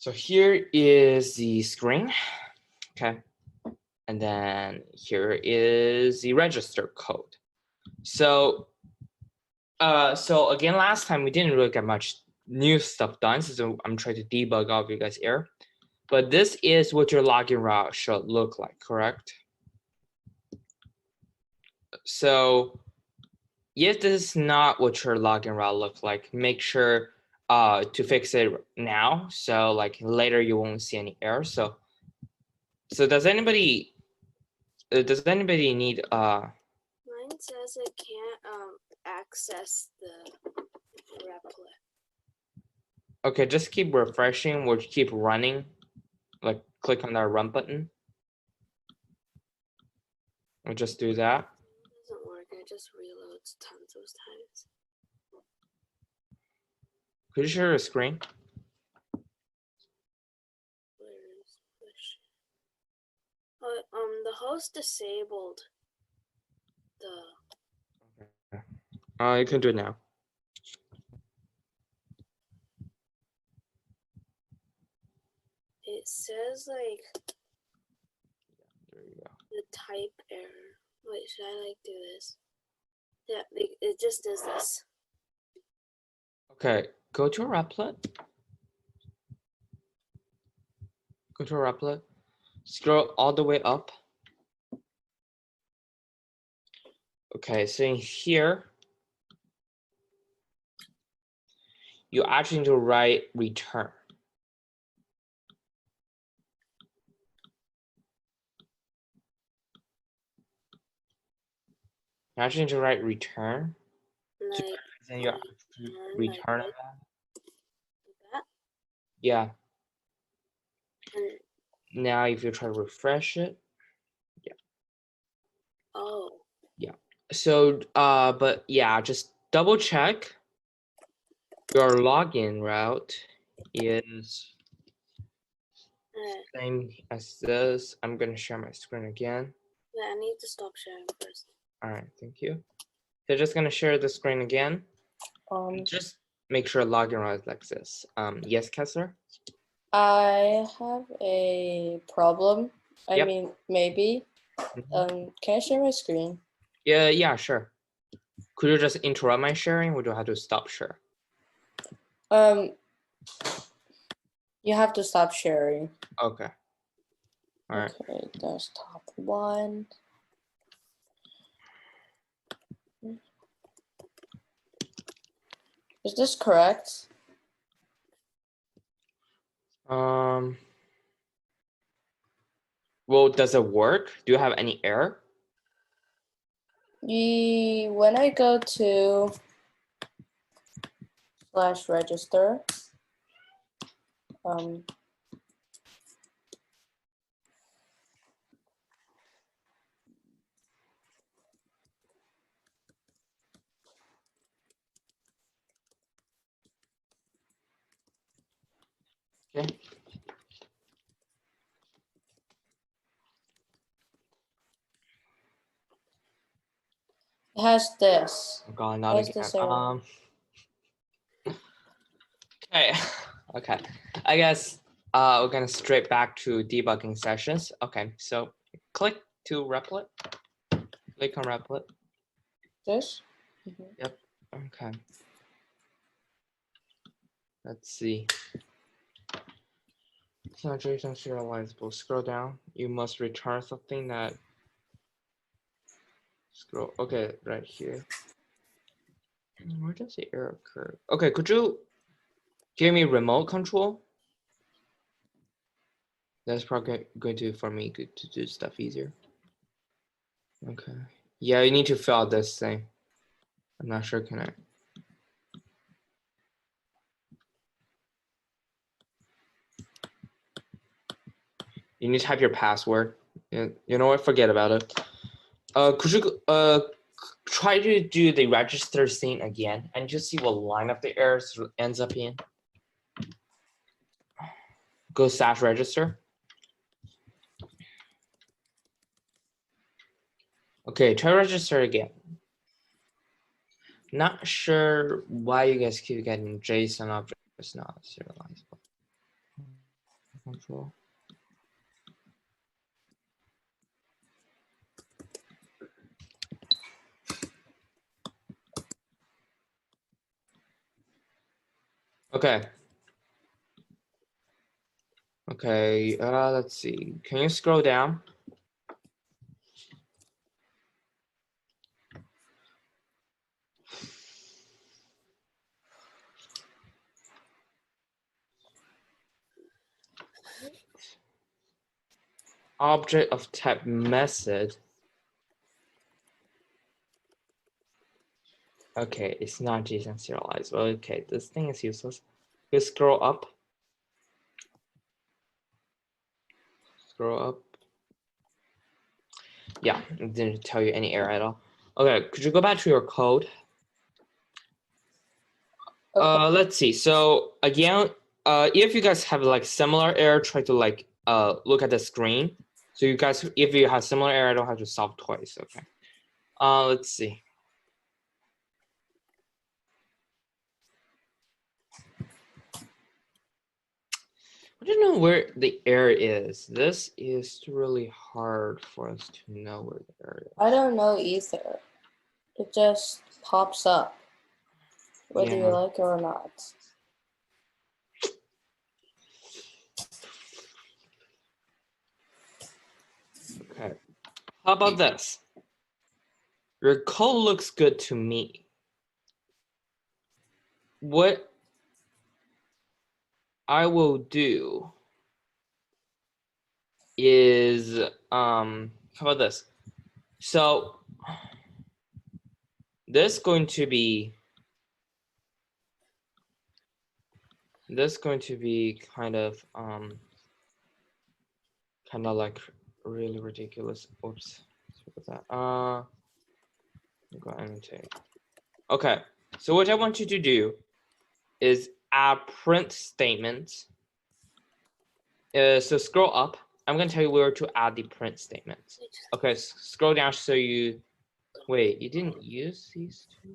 So here is the screen, okay? And then here is the register code. So, so again, last time we didn't really get much new stuff done, so I'm trying to debug all of you guys' error. But this is what your login route should look like, correct? So if this is not what your login route looks like, make sure to fix it now. So like later you won't see any errors. So does anybody need Mine says it can't access the replet. okay, just keep refreshing or keep running. Like click on that run button. Or just do that. It doesn't work. It just reloads tons of times. Could you share your screen? Where is the host disabled the. You can do it now. It says like There you go. the type error. Wait, should I like do this? Yeah, it just does this. Okay, go to a replet. Go to a replet. Scroll all the way up. Okay, so in here, you actually need to write return. You actually need to write return. Like, Then you return like that. Yeah. And, now if you try to refresh it, yeah. oh. Yeah. So but yeah, just double check your login route is same as this. I'm gonna share my screen again. Yeah, I need to stop sharing first. All right, thank you. So just gonna share the screen again. Just make sure login route is like this. Yes, Kessler? I have a problem. I mean, maybe. Can I share my screen? Yeah, sure. Could you just interrupt my sharing or do I have to stop share? You have to stop sharing. Okay. All right. Okay, there's top one. Is this correct? Well, does it work? Do you have any error? When I go to /register, Okay. it has this. Oh God, not again. Okay. Okay. I guess we're gonna straight back to debugging sessions. Okay, so click to replet. Click on replet. This? Yep. Okay. Let's see. So JSON serializable. Scroll down. You must return something that. Scroll. Okay, right here. Where does the error occur? Okay, could you give me remote control? That's probably going to for me to do stuff easier. Okay. Yeah, you need to fill out this thing. I'm not sure. Can I? You need to type your password. You know what? Forget about it. Could you try to do the register thing again and just see what line of the errors ends up in? Go /register. Okay, try register again. Not sure why you guys keep getting JSON objects not serializable. control. Okay. Okay, let's see. Can you scroll down? Object of type method. Okay, it's not JSON serialized. Well, okay, this thing is useless. You scroll up. Scroll up. Yeah, it didn't tell you any error at all. Okay, could you go back to your code? Okay. Let's see. So again, if you guys have like similar error, try to like look at the screen. So you guys, if you have similar error, I don't have to solve twice. Okay. Let's see. I don't know where the error is. This is really hard for us to know where the error is. I don't know either. It just pops up, whether you Yeah. like it or not. Okay. How about this? Your code looks good to me. What I will do is, how about this? So this going to be kind of like really ridiculous. Oops. Sorry about that. Go ahead and take. Okay. So what I want you to do is add print statements. So scroll up. I'm going to tell you where to add the print statements. Okay, scroll down so you, wait, you didn't use these two?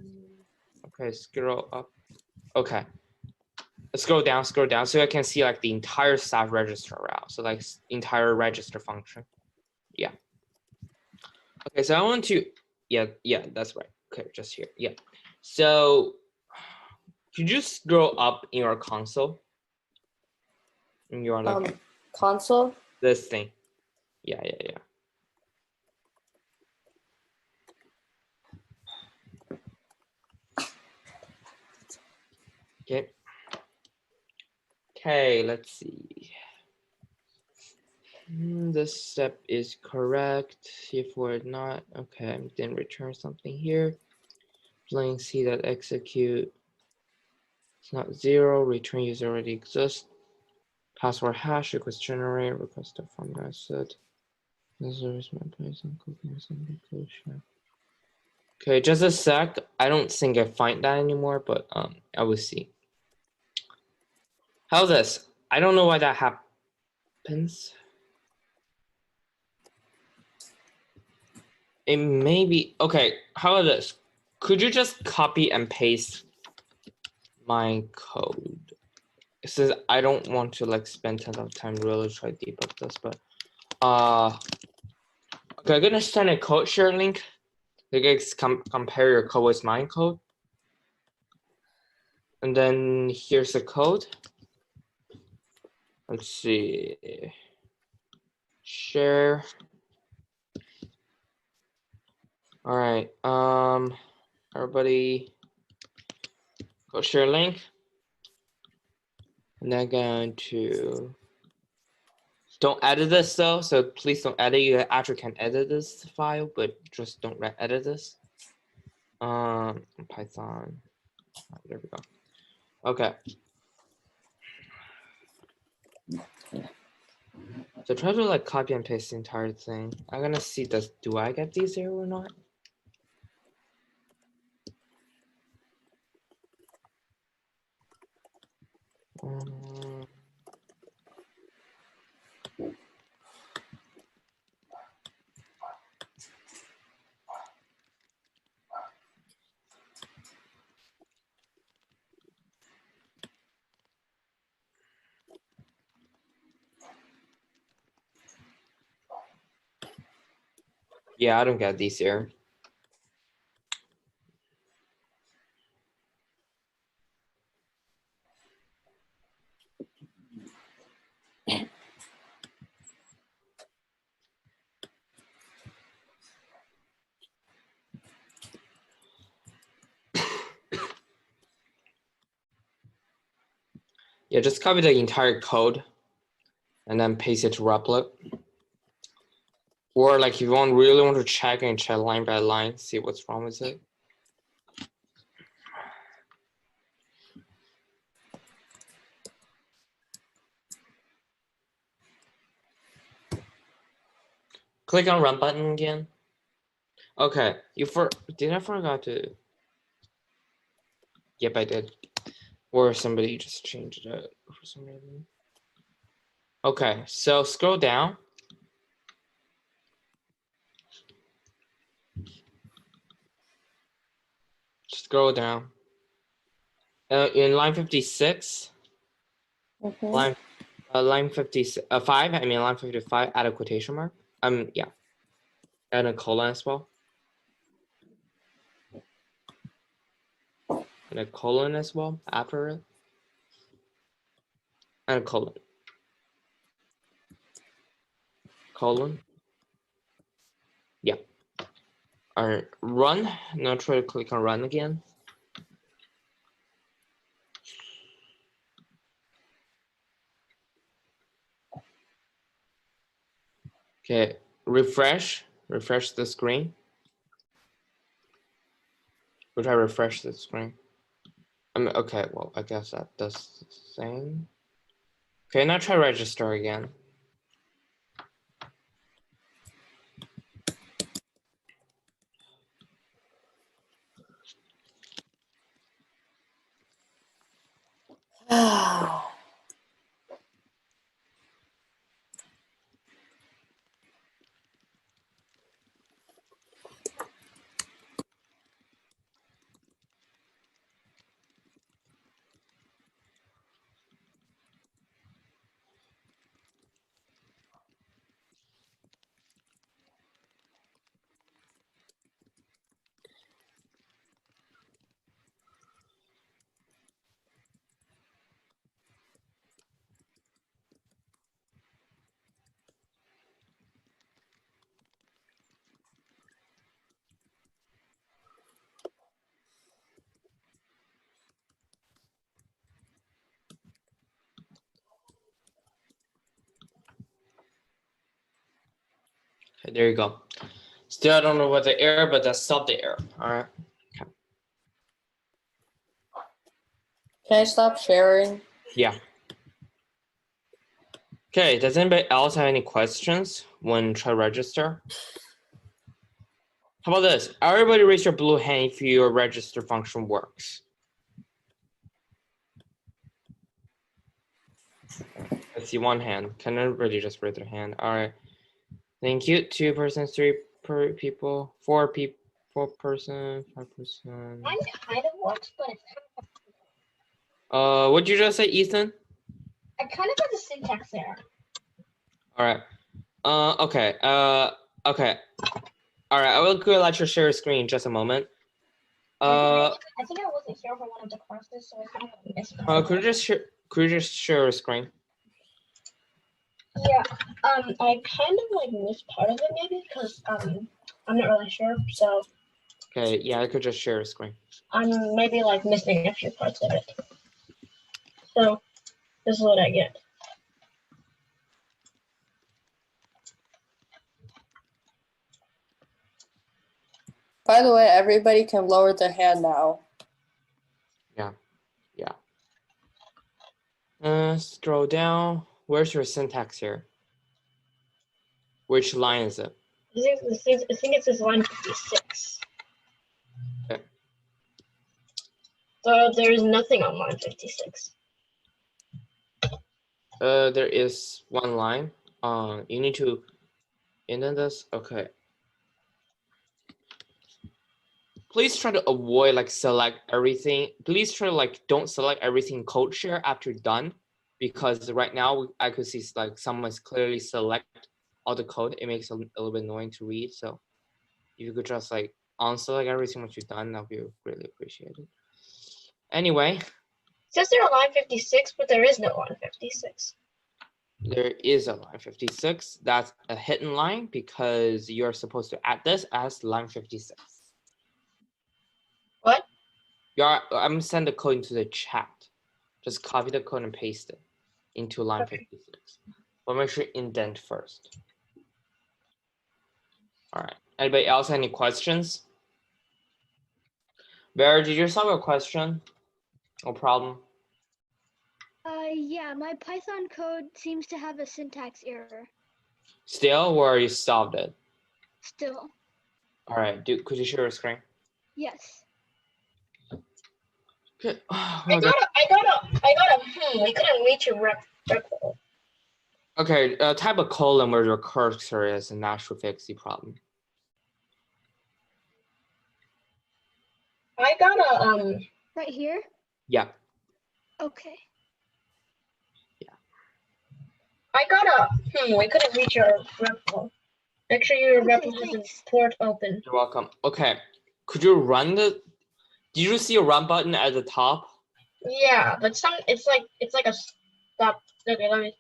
Okay, scroll up. Okay, scroll down so I can see like the entire staff register route. So like entire register function. Yeah. Okay, so I want to, yeah, that's right. Okay, just here, yeah. So could you scroll up in your console? In your like Console? this thing. Yeah. Okay. Okay, let's see. This step is correct. If we're not, okay, then return something here. Plain C that execute. It's not 0. Return user already exists. Password hash equals generate. Request a form method. Okay, just a sec. I don't think I find that anymore, but I will see. How's this? I don't know why that happens. It may be okay. How about this? Could you just copy and paste my code? Since I don't want to like spend tons of time really try to debug this, but okay, I'm gonna send a code share link. You guys compare your code with my code, and then here's the code. Let's see. Share. All right. Everybody, go share link. And then going to. Don't edit this though, so please don't edit. You actually can edit this file, but just don't edit this. Python. There we go. Okay. So try to like copy and paste the entire thing. I'm gonna see do I get these here or not? Yeah, I don't get these here. Yeah, just copy the entire code and then paste it to Replit. Or like if you really want to check and check line by line, see what's wrong with it. Click on run button again. Okay, did I forgot to? Yep, I did. Or somebody just changed it for some reason. Okay, so scroll down. Scroll down. In line 56, line 55, I mean line 55, add a quotation mark. Yeah, and a colon as well. And a colon as well after it. And a colon. Colon. Yeah. All right, run. Now try to click on run again. Okay, refresh the screen. We'll try to refresh the screen. Okay, well, I guess that does the same. Okay, now try register again. Okay, there you go. Still, I don't know what the error, but that's solved the error. All right. Okay. Can I stop sharing? Yeah. Okay, does anybody else have any questions when try register? How about this? Everybody raise your blue hand if your register function works. I see one hand. Can everybody just raise their hand? All right. Thank you. 2 persons, 3 people, 4 people, 4 person, 5 person. Mine kind of works, but it's What'd you just say, Ethan? I kind of have a syntax error. All right. Okay. Okay. All right. I will go let you share screen in just a moment. I think I wasn't here for one of the courses, so I kind of missed it. Could you just share a screen? Yeah. I kind of like missed part of it maybe because I'm not really sure. So Okay. Yeah, I could just share a screen. I'm maybe like missing a few parts of it. So this is what I get. By the way, everybody can lower their hand now. Scroll down. Where's your syntax here? Which line is it? I think it says line 56. Okay. So there is nothing on line 56. There is one line. You need to indent this. Okay. Please try to avoid like select everything. Please try to like don't select everything code share after you're done, because right now I could see like someone's clearly select all the code. It makes it a little bit annoying to read. So if you could just like answer like everything what you've done, that'd be really appreciated. Anyway, Says there a line 56, but there is no line 56. there is a line 56. That's a hidden line because you're supposed to add this as line 56. What? I'm gonna send the code into the chat. Just copy the code and paste it into line Okay. 56. But make sure you indent first. All right. Anybody else have any questions? Vera, did you solve a question? No problem. Yeah, my Python code seems to have a syntax error Still, or you solved it? still. All right. Could you share your screen? Yes. Okay. I got a, we couldn't reach a rep. Okay. Type a colon where your cursor is, and that should fix the problem. I got a, Right here? Yeah. Okay. I got a, we couldn't reach our rep. Make sure your Okay, rep has the thanks. port open. You're welcome. Okay. Could you run the? Did you see a run button at the top? Yeah, but it's like a stop. Okay, let me.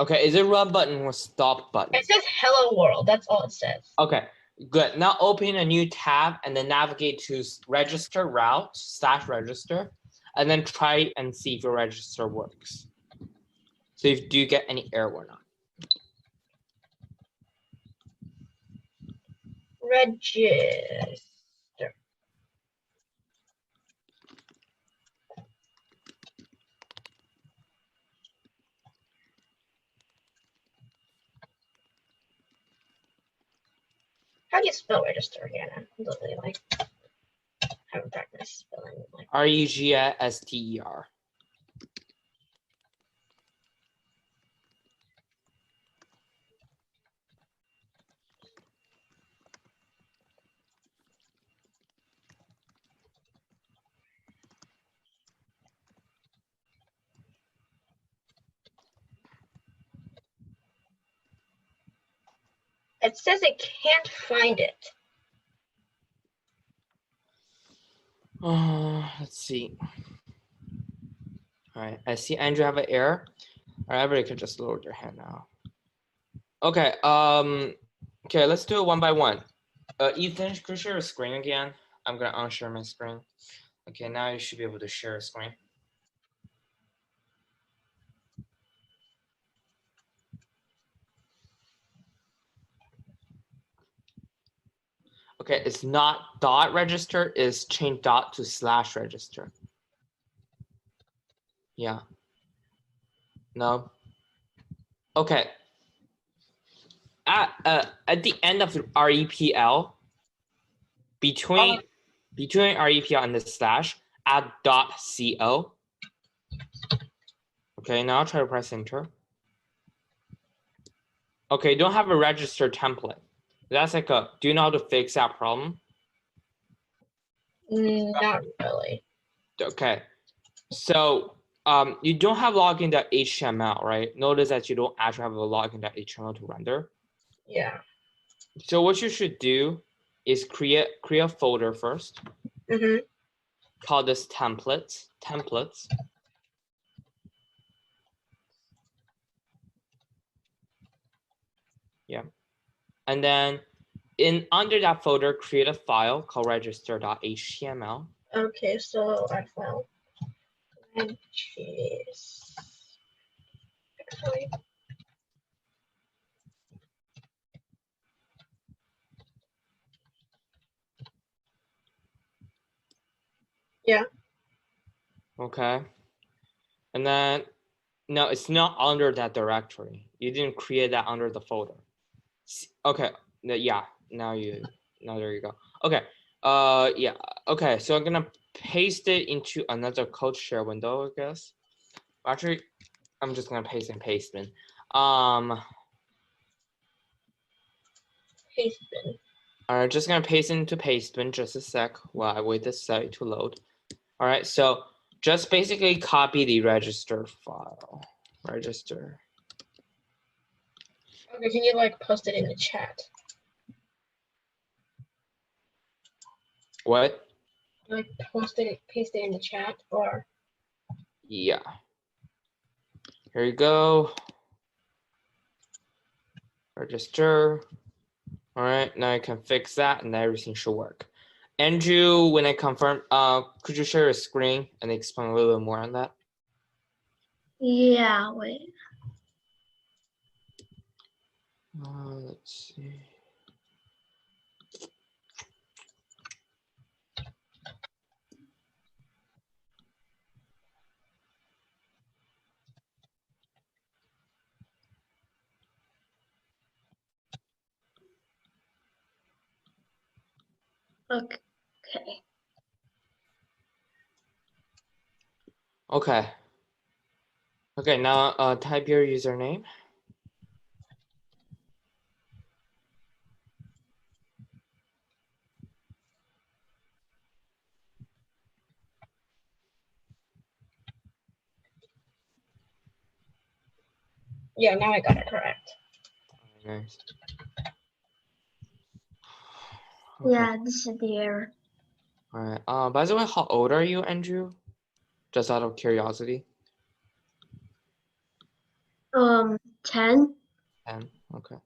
Okay. Is it run button or stop button? It says hello world. That's all it says. Okay. Good. Now open a new tab and then navigate to register route / register, and then try and see if your register works. So if do you get any error or not? Register. How do you spell register again? I'm literally like haven't practiced spelling like. REGISTER. It says it can't find it. Let's see. All right, I see Andrew have an error. All right, everybody can just lower their hand now. Okay, okay, let's do it one by one. Ethan, could you share your screen again? I'm gonna unshare my screen. Okay, now you should be able to share a screen. Okay, it's not dot register, it's change dot to / register. Yeah. No. Okay. At the end of the REPL, between REPL and the / add .co. Okay, now try to press enter. Okay, you don't have a register template. That's like a, do you know how to fix that problem? Not really. Okay, so you don't have login.html, right? Notice that you don't actually have a login.html to render. Yeah. So what you should do is create a folder first. Mm-hmm. Call this templates. Yeah, and then under that folder, create a file called register.html. Okay, so I found. Yeah. Okay, and then no, it's not under that directory. You didn't create that under the folder. Okay, yeah. Now there you go. Okay. Yeah. Okay. So I'm gonna paste it into another code share window, I guess. Actually, I'm just gonna paste in Pastebin. Pastebin. All right, just gonna paste into Pastebin just a sec while I wait this site to load. All right, so just basically copy the register file. Register. Okay, can you like post it in the chat? What? Do I paste it in the chat or? Yeah. Here you go. Register. All right, now I can fix that and everything should work. Andrew, when I confirm, could you share your screen and explain a little bit more on that? Yeah, wait. Let's see. Okay. Okay. Okay, now type your username. Yeah, now I got it correct. Nice. Okay. Yeah, this is the error. All right. By the way, how old are you, Andrew? Just out of curiosity. 10. 10. Okay.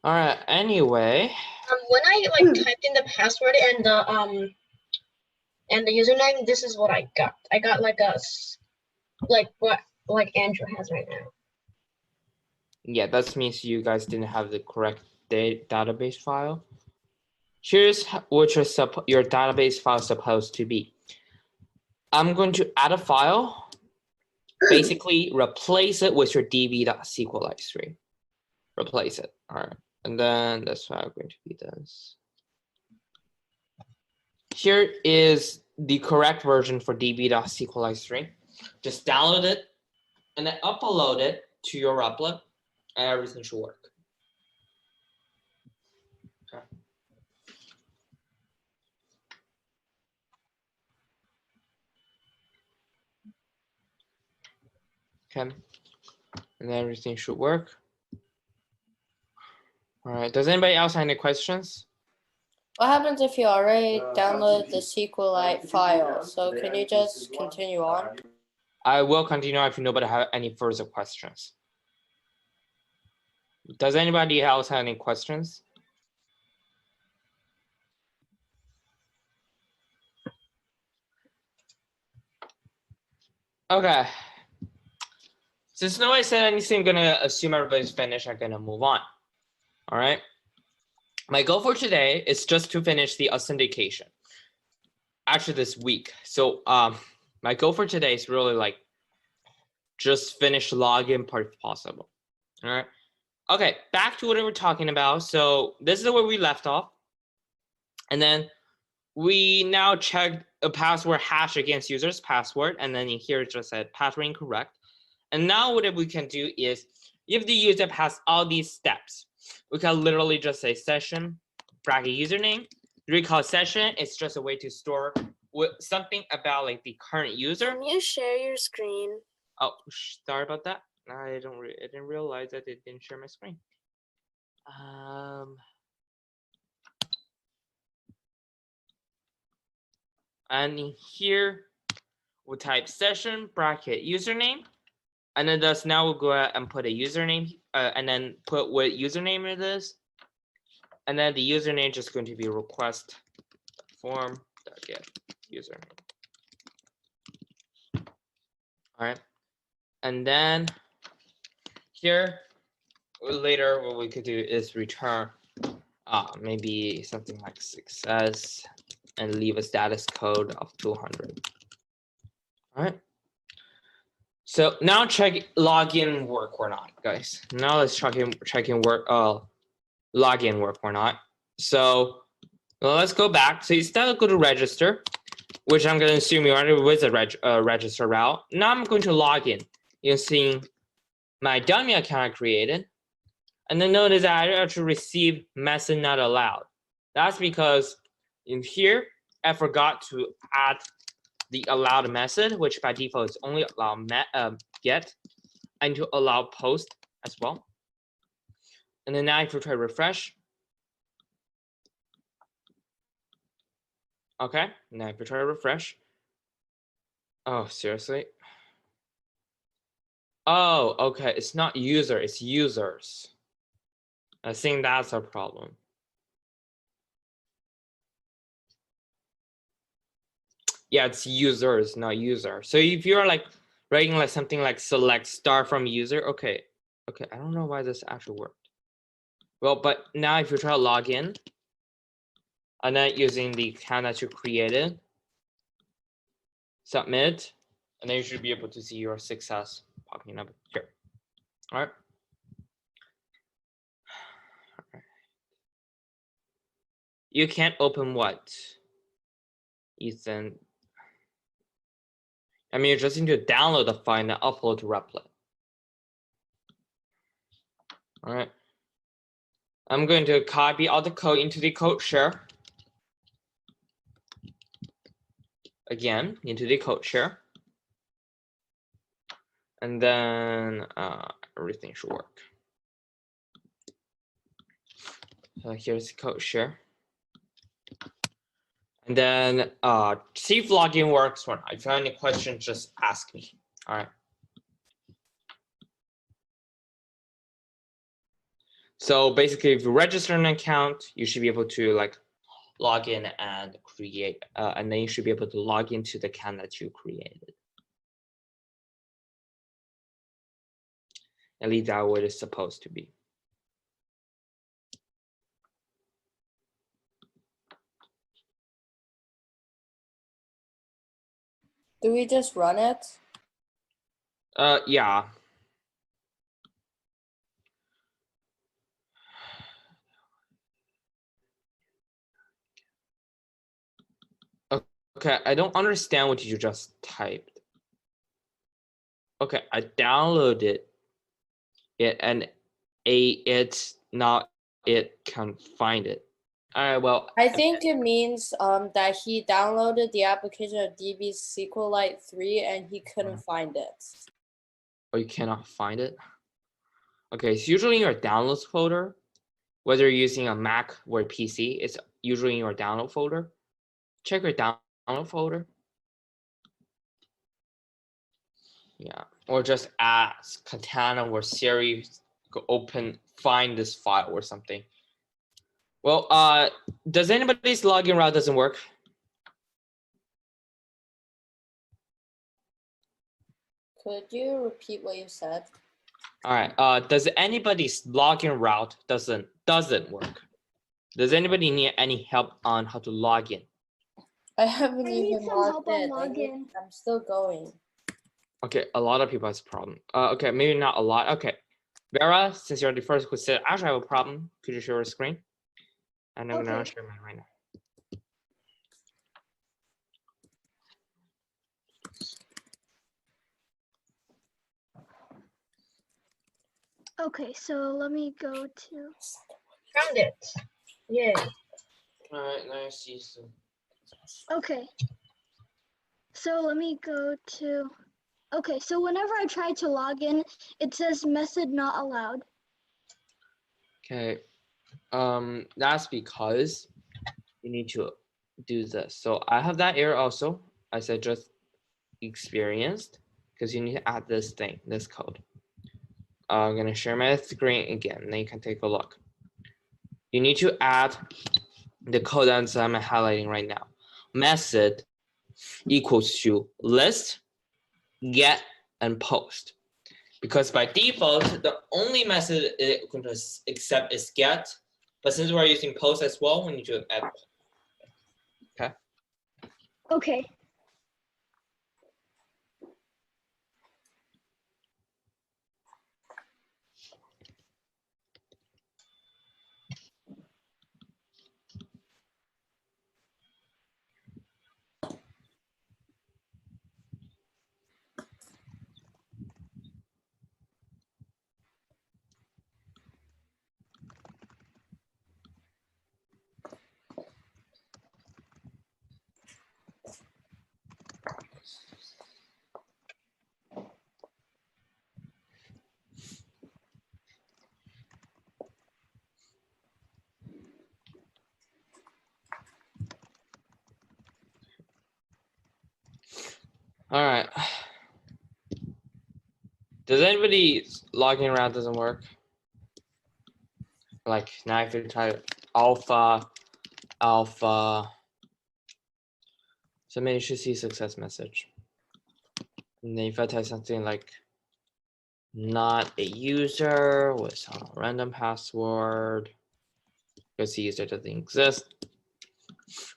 All right. Anyway. When I typed in the password and the username, this is what I got. I got like what Andrew has right now. Yeah, that means you guys didn't have the correct database file. Here's what your database file is supposed to be. I'm going to add a file, basically replace it with your db.sqlite3. Replace it. All right. And then that's why I'm going to be this. Here is the correct version for db.sqlite3. Just download it and then upload it to your applet and everything should work. Okay. Okay. And then everything should work. All right. Does anybody else have any questions? What happens if you already download the SQLite file? So can you just continue on? I will continue if nobody have any further questions. Does anybody else have any questions? Okay. Since nobody said anything, I'm gonna assume everybody's finished. I'm gonna move on. All right. My goal for today is just to finish the authentication. Actually, this week. So my goal for today is really like just finish login part if possible. All right. Okay, back to what we were talking about. So this is where we left off. And then we now checked a password hash against user's password. And then in here it just said password incorrect. And now what we can do is if the user has all these steps, we can literally just say session bracket username. Recall session is just a way to store something about like the current user. Can you share your screen? Oh, sorry about that. I didn't realize that it didn't share my screen. And in here, we'll type session bracket username. And then thus now we'll go ahead and put a username and then put what username it is. And then the username is just going to be request form.get username. All right. And then here, later what we could do is return maybe something like success and leave a status code of 200. All right. So now check login work or not, guys. Now let's check in work login work or not. So let's go back. So instead of go to register, which I'm going to assume you already with a register route. Now I'm going to log in using my dummy account I created. And then notice that I actually received message not allowed. That's because in here, I forgot to add the allowed method, which by default is only allow get, and to allow post as well. And then now if we try refresh, Okay, now if you try to refresh. Oh, seriously? Oh, okay, it's not user, it's users. I think that's a problem. Yeah, it's users, not user. So if you're like writing like something like select star from user, okay, I don't know why this actually worked. Well, but now if you try to log in, and then using the account that you created, submit, and then you should be able to see your success popping up here. All right. You can't open what? Ethan. I mean, you just need to download the file and upload to Replit. All right. I'm going to copy all the code into the code share. Again, into the code share. And then everything should work. So here's the code share. And then see if login works or not. If you have any questions, just ask me. All right. So basically, if you register an account, you should be able to like log in and create, and then you should be able to log into the account that you created. At least that's what it's supposed to be. Do we just run it? Yeah. Okay, I don't understand what you just typed. Okay, I downloaded it and it's not, it can't find it. All right, well. I think it means that he downloaded the application of DB SQLite 3 and he couldn't find it. Oh, you cannot find it? Okay, it's usually in your downloads folder. Whether you're using a Mac or a PC, it's usually in your download folder. Check your download folder. Yeah, or just ask Katana or Siri, go open, find this file or something. Well, does anybody's login route doesn't work? Could you repeat what you said? All right. Does anybody's login route doesn't work? Does anybody need any help on how to log in? I haven't I need even some logged help on in. login. I'm still going. Okay, a lot of people has a problem. Okay, maybe not a lot. Okay, Vera, since you're the first who said I actually have a problem, could you share your screen? And I'm gonna Okay. share mine right now. Okay, so let me go to. Found it. Yay. All right, nice. See you soon. Okay. So let me go to. Okay, so whenever I try to log in, it says method not allowed. Okay, that's because you need to do this. So I have that error also. I said just experienced because you need to add this thing, this code. I'm gonna share my screen again. Then you can take a look. You need to add the code that I'm highlighting right now. Method equals to list, get, and post. Because by default, the only method it's going to accept is get. But since we're using post as well, we need to add. Okay. Okay. All right. Does anybody logging around doesn't work? Like now if you type alpha, so maybe you should see success message. And then if I type something like not a user with some random password, because the user doesn't exist.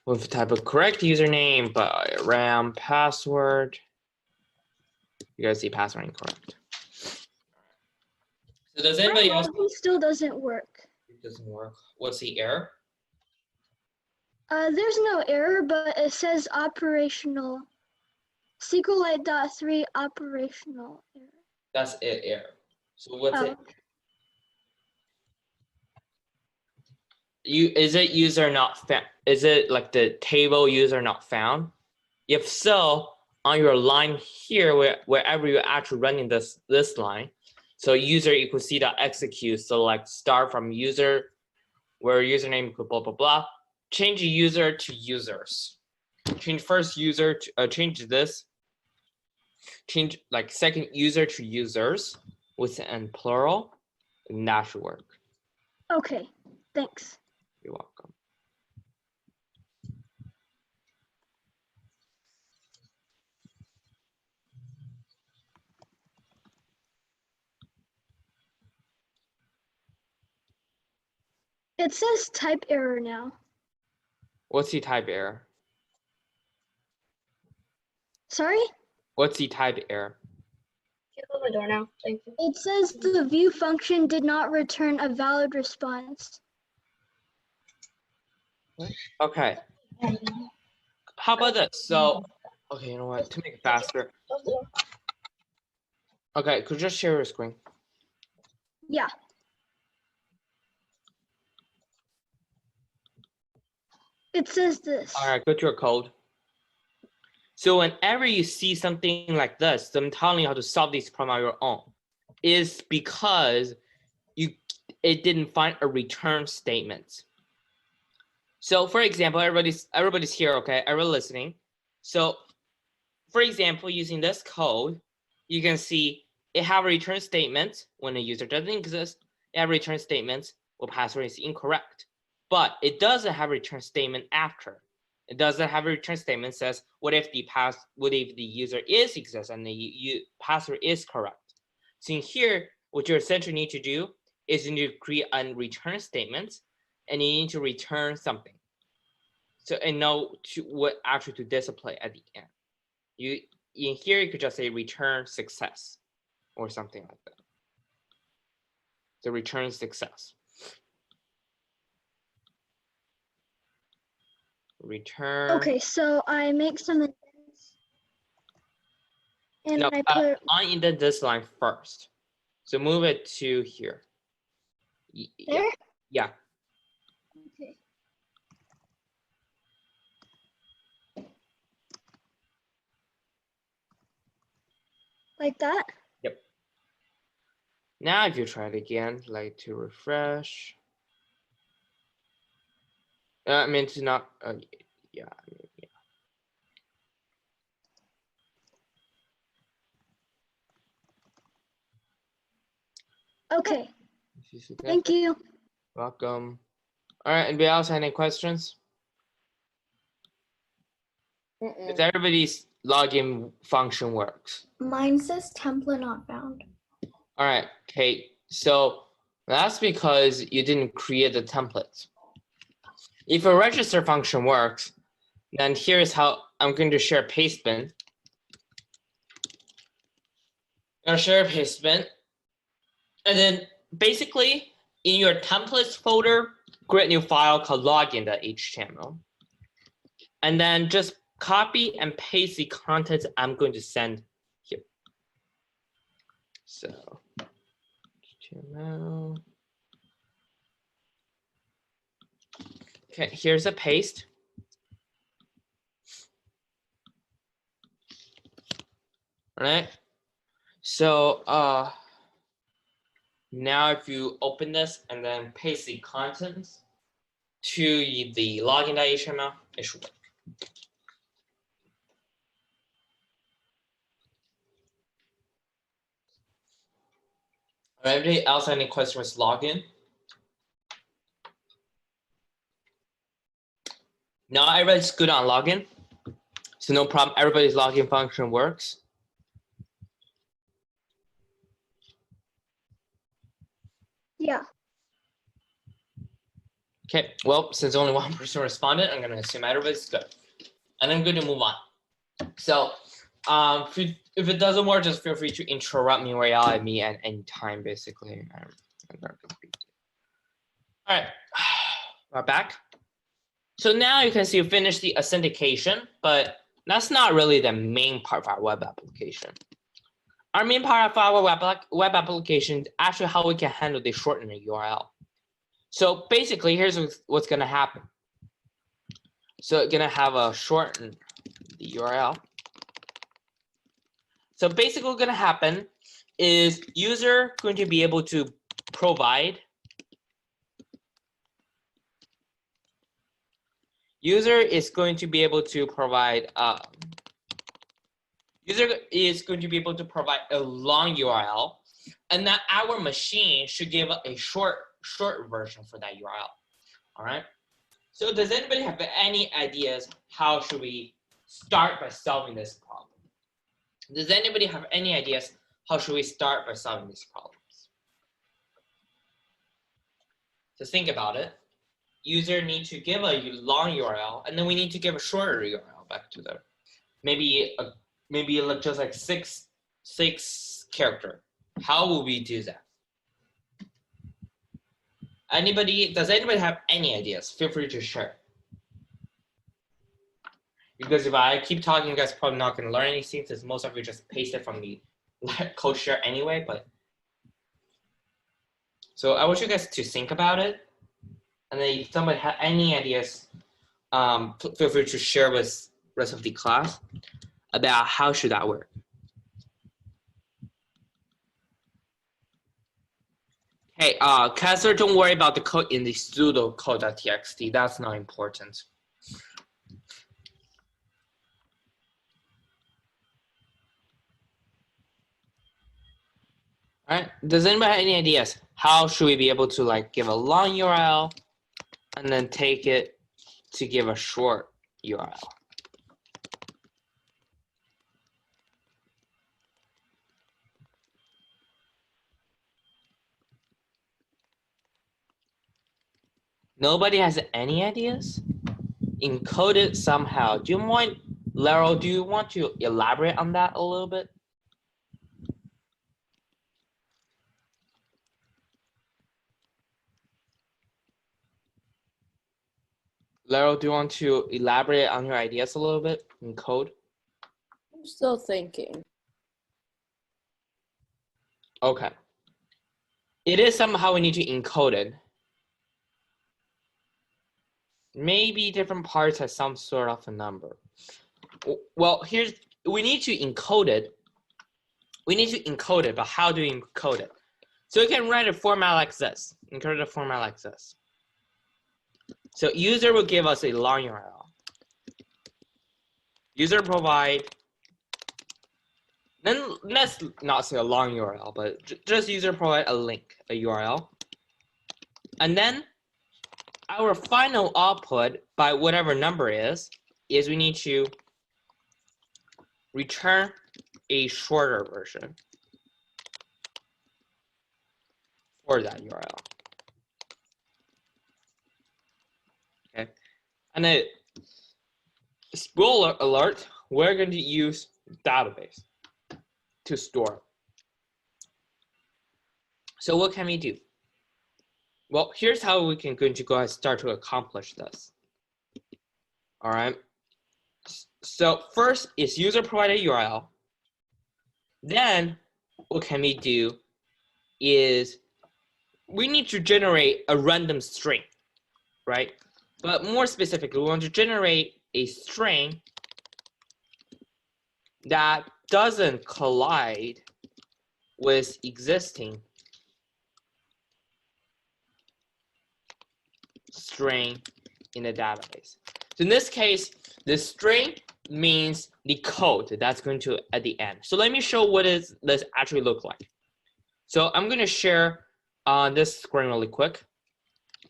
With type of correct username, but a RAM password. You guys see password incorrect. So does anybody else? It still doesn't work. It doesn't work. What's the error? There's no error, but it says operational. SQLite.3 operational error. That's it, error. So what's it? Is it user not found? Is it like the table user not found? If so, on your line here, wherever you're actually running this line, so user equals c.execute, so like start from user, where username equal blah blah blah. Change user to users. Change first user to change this. Change like second user to users with an plural, and that should work. Okay, thanks. You're welcome. It says type error now. What's the type error? Sorry? What's the type error? Can you close my door now? Thank you. It says the view function did not return a valid response. Okay. How about this? So, okay, you know what? To make it faster. Close the door. Okay, could you just share your screen? Yeah. It says this. All right, go to your code. So whenever you see something like this, I'm telling you how to solve this problem on your own, is because it didn't find a return statement. So for example, everybody's here, okay? Everybody listening. So for example, using this code, you can see it have a return statement when a user doesn't exist. It have a return statement when password is incorrect. But it doesn't have a return statement after. It doesn't have a return statement says, what if the user is exists and the password is correct? So in here, what you essentially need to do is you need to create a return statement and you need to return something. So and know what actually to display at the end. In here you could just say return success or something like that. So return success. Return. Okay, so I make some indents and No, I put unindent this line first. So move it to here. there? Yeah. Okay. Like that? Yep. Now if you try it again, like to refresh. I mean to not, yeah. Okay. Thank you. Welcome. All right, anybody else have any questions? If everybody's login function works. Mine says template not found. All right, Kate. So that's because you didn't create the template. If a register function works, then here's how I'm going to share paste bin. I'm going to share a paste bin. And then basically in your templates folder, create a new file called login.html. And then just copy and paste the contents I'm going to send here. So HTML. Okay, here's a paste. All right. So now if you open this and then paste the contents to the login.html, it should work. Anybody else have any questions with login? No, everybody's good on login. So no problem. Everybody's login function works. Yeah. Okay, well, since only one person responded, I'm gonna assume everybody's good. And I'm going to move on. So if it doesn't work, just feel free to interrupt me or yell at me at any time, basically. All right, we're back. So now you can see you finished the authentication, but that's not really the main part of our web application. Our main part of our web application is actually how we can handle the shortened URL. So basically, here's what's going to happen. So it's going to have a shortened the URL. So basically what's going to happen is user going to be able to provide user is going to be able to provide a long URL, and that our machine should give a short version for that URL. All right. So does anybody have any ideas how should we start by solving this problem? Does anybody have any ideas how should we start by solving these problems? So think about it. User need to give a long URL, and then we need to give a shorter URL back to them. Maybe just like six character. How will we do that? Does anybody have any ideas? Feel free to share. Because if I keep talking, you guys are probably not going to learn anything, since most of you just paste it from the code share anyway. But so I want you guys to think about it, and then if somebody has any ideas, feel free to share with the rest of the class about how should that work. Hey, Kessler, don't worry about the code in the pseudocode.txt. That's not important. All right. Does anybody have any ideas? How should we be able to like give a long URL and then take it to give a short URL? Nobody has any ideas? Encode it somehow. Do you mind, Laro, do you want to elaborate on that a little bit? Laro, do you want to elaborate on your ideas a little bit in code? I'm still thinking. Okay. It is somehow we need to encode it. Maybe different parts have some sort of a number. Well, we need to encode it. We need to encode it, but how do we encode it? So we can write a format like this. Encode a format like this. So user will give us a long URL. User provide, then let's not say a long URL, but just user provide a link, a URL. And then our final output by whatever number is we need to return a shorter version for that URL. Okay, and a spoiler alert, we're going to use database to store. So what can we do? Well, here's how we can going to go ahead and start to accomplish this. All right. So first is user provided URL. Then what can we do is we need to generate a random string, right? But more specifically, we want to generate a string that doesn't collide with existing string in the database. So in this case, the string means the code that's going to at the end. So let me show what this actually look like. So I'm going to share this screen really quick.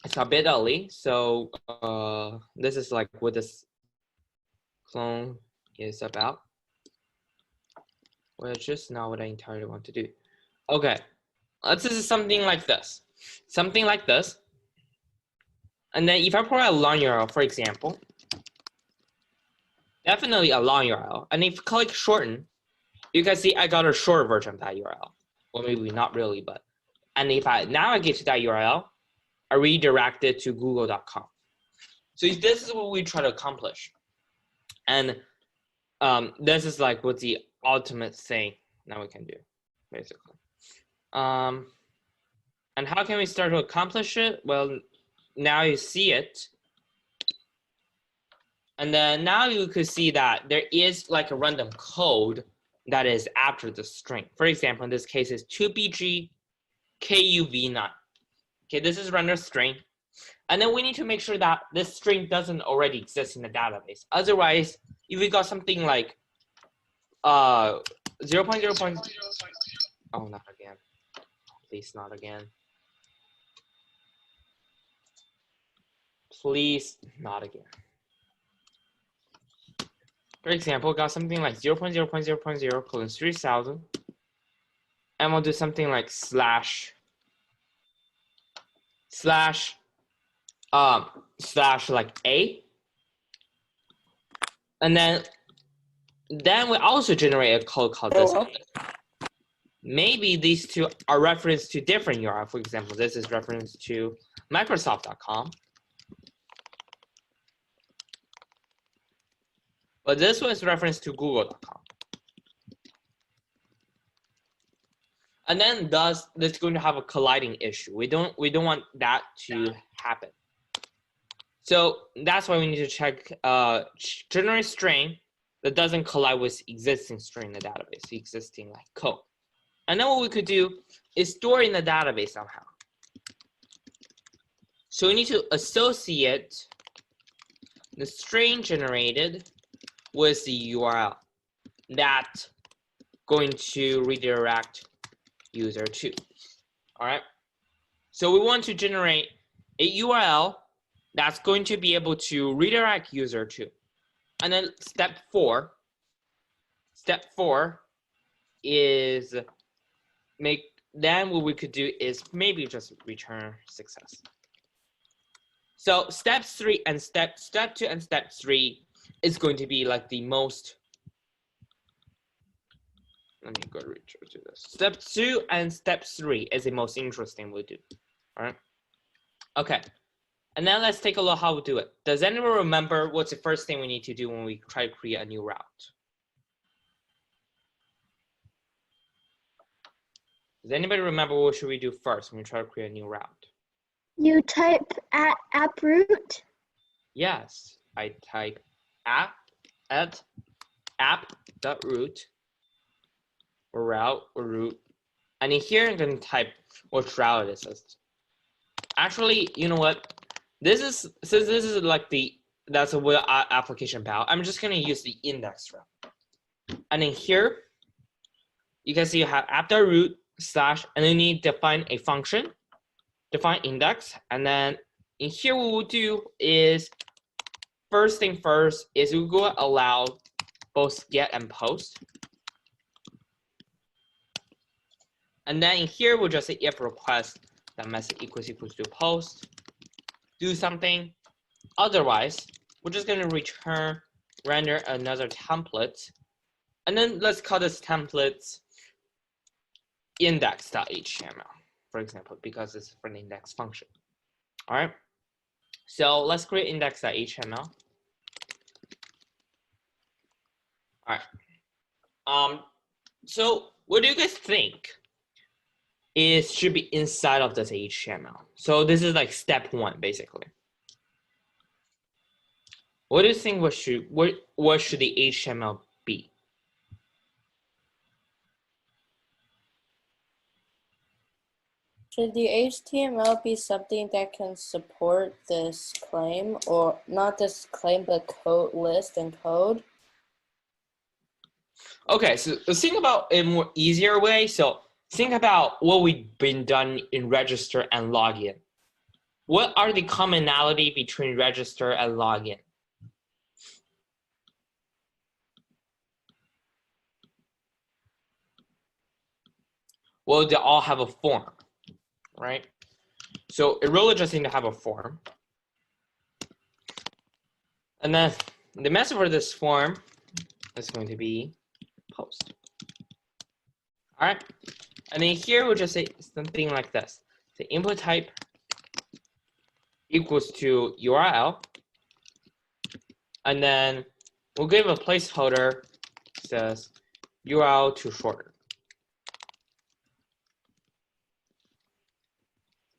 It's a bit early, so this is like what this clone is about, which is not what I entirely want to do. Okay, let's do something like this. Something like this. And then if I provide a long URL, for example, definitely a long URL. And if you click shorten, you can see I got a short version of that URL. Well, maybe not really, but. And if I navigate to that URL, I redirect it to google.com. So this is what we try to accomplish. And this is like what the ultimate thing that we can do, basically. And how can we start to accomplish it? Well, now you see it. And then now you could see that there is like a random code that is after the string. For example, in this case, is 2bg kuv9. Okay, this is random string. And then we need to make sure that this string doesn't already exist in the database. Otherwise, if we got something like 0.0. Oh, not again. Please, not again. Please, not again. For example, got something like 0.0.0.0 colon 3000. And we'll do something like slash like A. And then we also generate a code called this. Maybe these two are referenced to different URL. For example, this is referenced to Microsoft.com. But this one is referenced to Google.com. And then thus that's going to have a colliding issue. We don't want that to happen. So that's why we need to check generate string that doesn't collide with existing string in the database, the existing like code. And then what we could do is store in the database somehow. So we need to associate the string generated with the URL that going to redirect user to. All right. So we want to generate a URL that's going to be able to redirect user to. And then step four is then what we could do is maybe just return success. So step 3 and step 2 and step 3 is going to be like the most. Let me go to this. Step 2 and step 3 is the most interesting we do. All right. Okay. And then let's take a look how we do it. Does anyone remember what's the first thing we need to do when we try to create a new route? Does anybody remember what should we do first when we try to create a new route? You type at app-root. Yes, I type app.root or route or root. And in here, I'm going to type which route it is. Actually, you know what? Since this is like that's a web application pal, I'm just going to use the index route. And in here, you can see you have app.root / and then you need to define a function, define index. And then in here, what we'll do is first thing first is we will allow both get and post. And then in here, we'll just say if request that message equals to post, do something. Otherwise, we're just going to render another template. And then let's call this template index.html, for example, because it's for an index function. All right. So let's create index.html. All right. So what do you guys think should be inside of this HTML? So this is like step 1, basically. What do you think what should the HTML be? Should the HTML be something that can support this claim, or not this claim, but code list and code? Okay, so think about a more easier way. So think about what we've been done in register and login. What are the commonality between register and login? Well, they all have a form, right? So it really just needs to have a form. And then the method for this form is going to be post. All right. And then here we'll just say something like this. The input type equals to URL. And then we'll give a placeholder that says URL to shorten.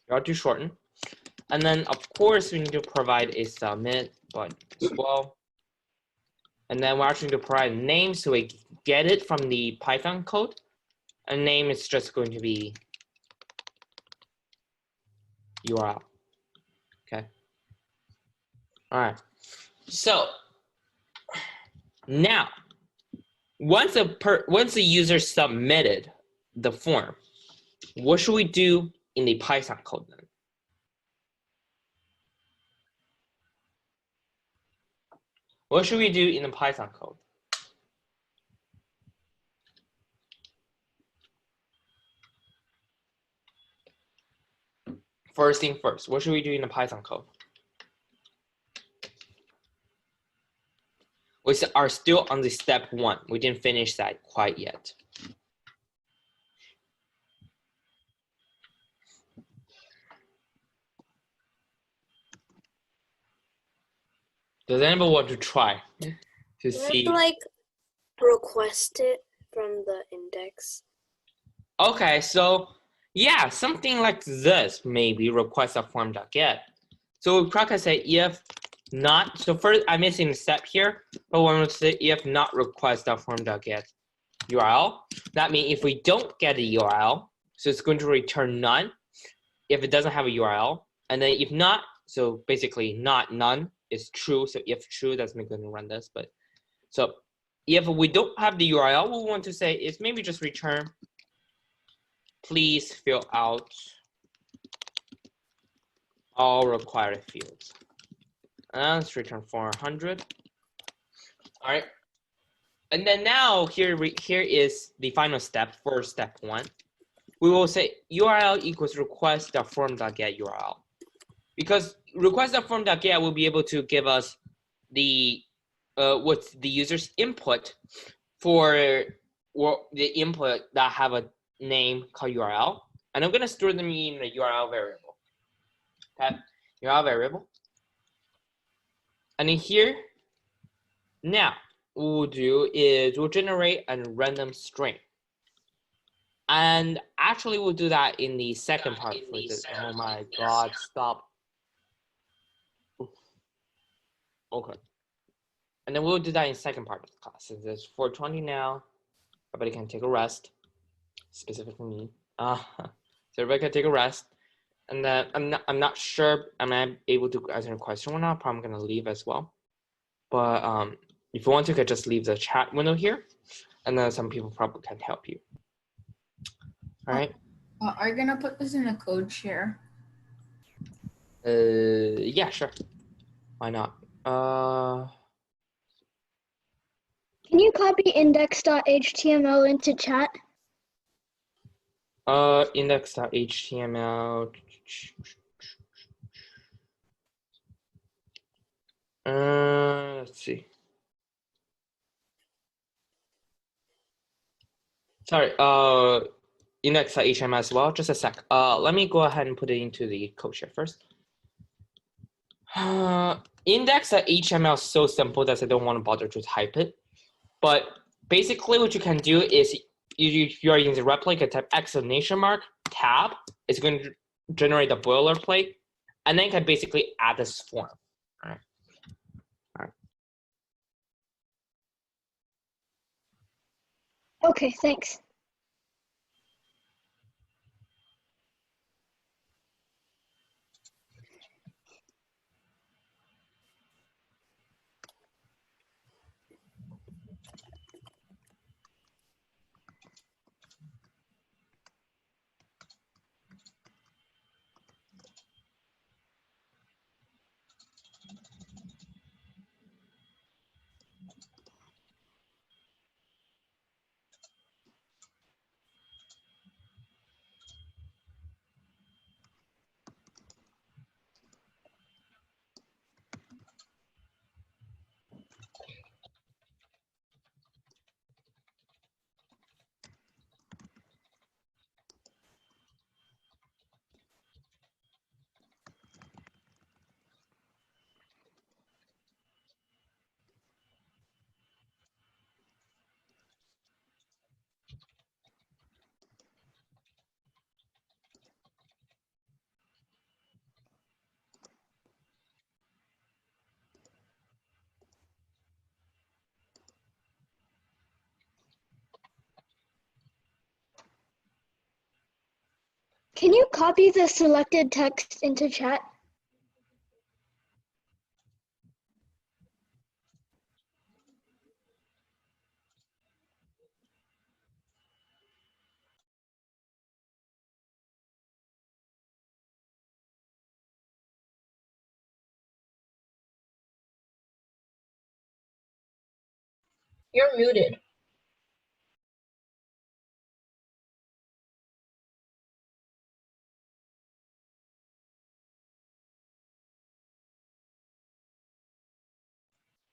URL to shorten. And then of course we need to provide a submit button as well. And then we're actually going to provide a name so we get it from the Python code. And name is just going to be URL. Okay. All right. So now, once the user submitted the form, what should we do in the Python code then? What should we do in the Python code? First thing first, what should we do in the Python code? We are still on the step 1. We didn't finish that quite yet. Does anybody want to try to You see? have to like request it from the index. Okay, so yeah, something like this, maybe request a form.get. So we can say if not, so first I'm missing a step here, but when we say if not request a form.get URL, that means if we don't get a URL, so it's going to return none if it doesn't have a URL, and then if not, so basically not none is true. So if true, that's not going to run this. But so if we don't have the URL, what we want to say is maybe just return. Please fill out all required fields. And let's return 400. All right. And then now here is the final step for step 1. We will say URL equals request.form.get URL. Because request.form.get will be able to give us the what's the user's input for the input that have a name called URL. And I'm going to store them in the URL variable. Okay, URL variable. And in here, now what we'll do is we'll generate a random string. And actually we'll do that in the second part for this. Oh my God, stop. Okay. And then we'll do that in second part of the class. Since it's 4:20 now, everybody can take a rest, specifically me. So everybody can take a rest. And then I'm not sure am I able to answer a question or not. Probably gonna leave as well. But if you want to, you could just leave the chat window here, and then some people probably can help you. All right. Are you gonna put this in a code share? Yeah, sure. Why not? Can you copy index.html into chat? Index.html. Let's see. Sorry, index.html as well. Just a sec. Let me go ahead and put it into the code share first. Index.html is so simple that I don't want to bother to type it. But basically what you can do is you are using replica type exclamation mark tab. It's going to generate a boilerplate, and then you can basically add this form. All right. All right. Okay, thanks. Can you copy the selected text into chat? You're muted.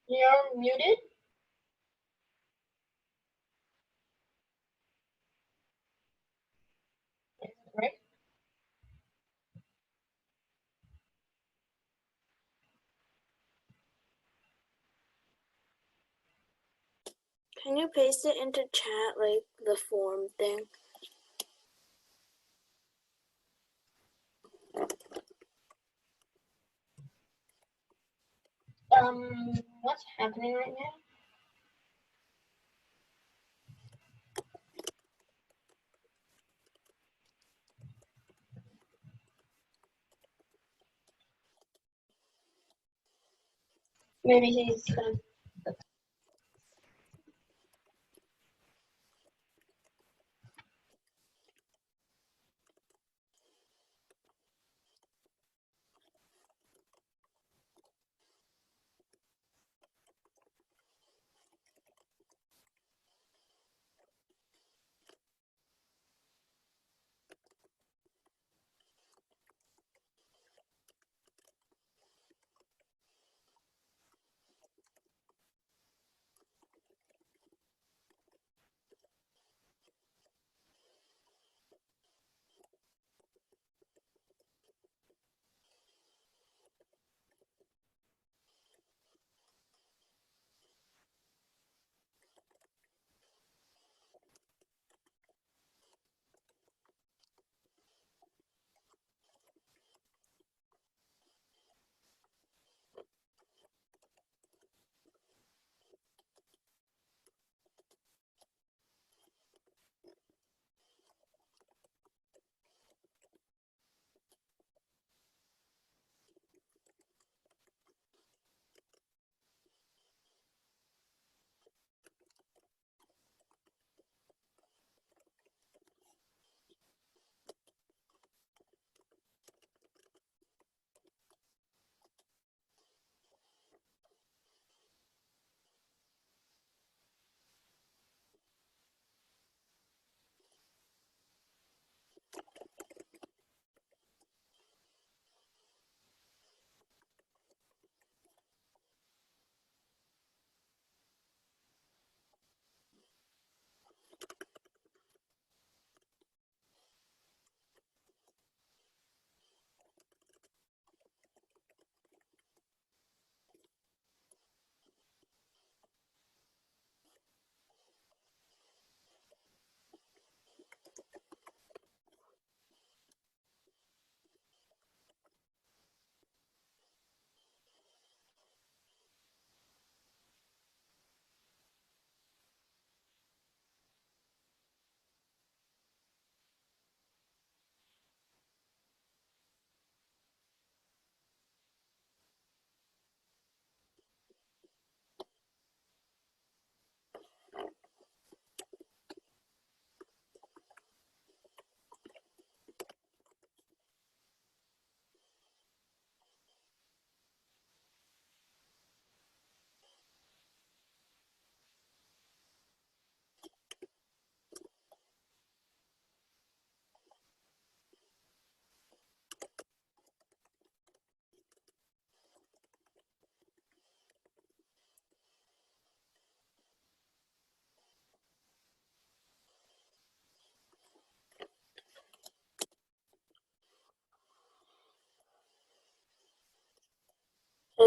You're muted. Right? Can you paste it into chat, like the form thing? What's happening right now? Maybe he's gonna.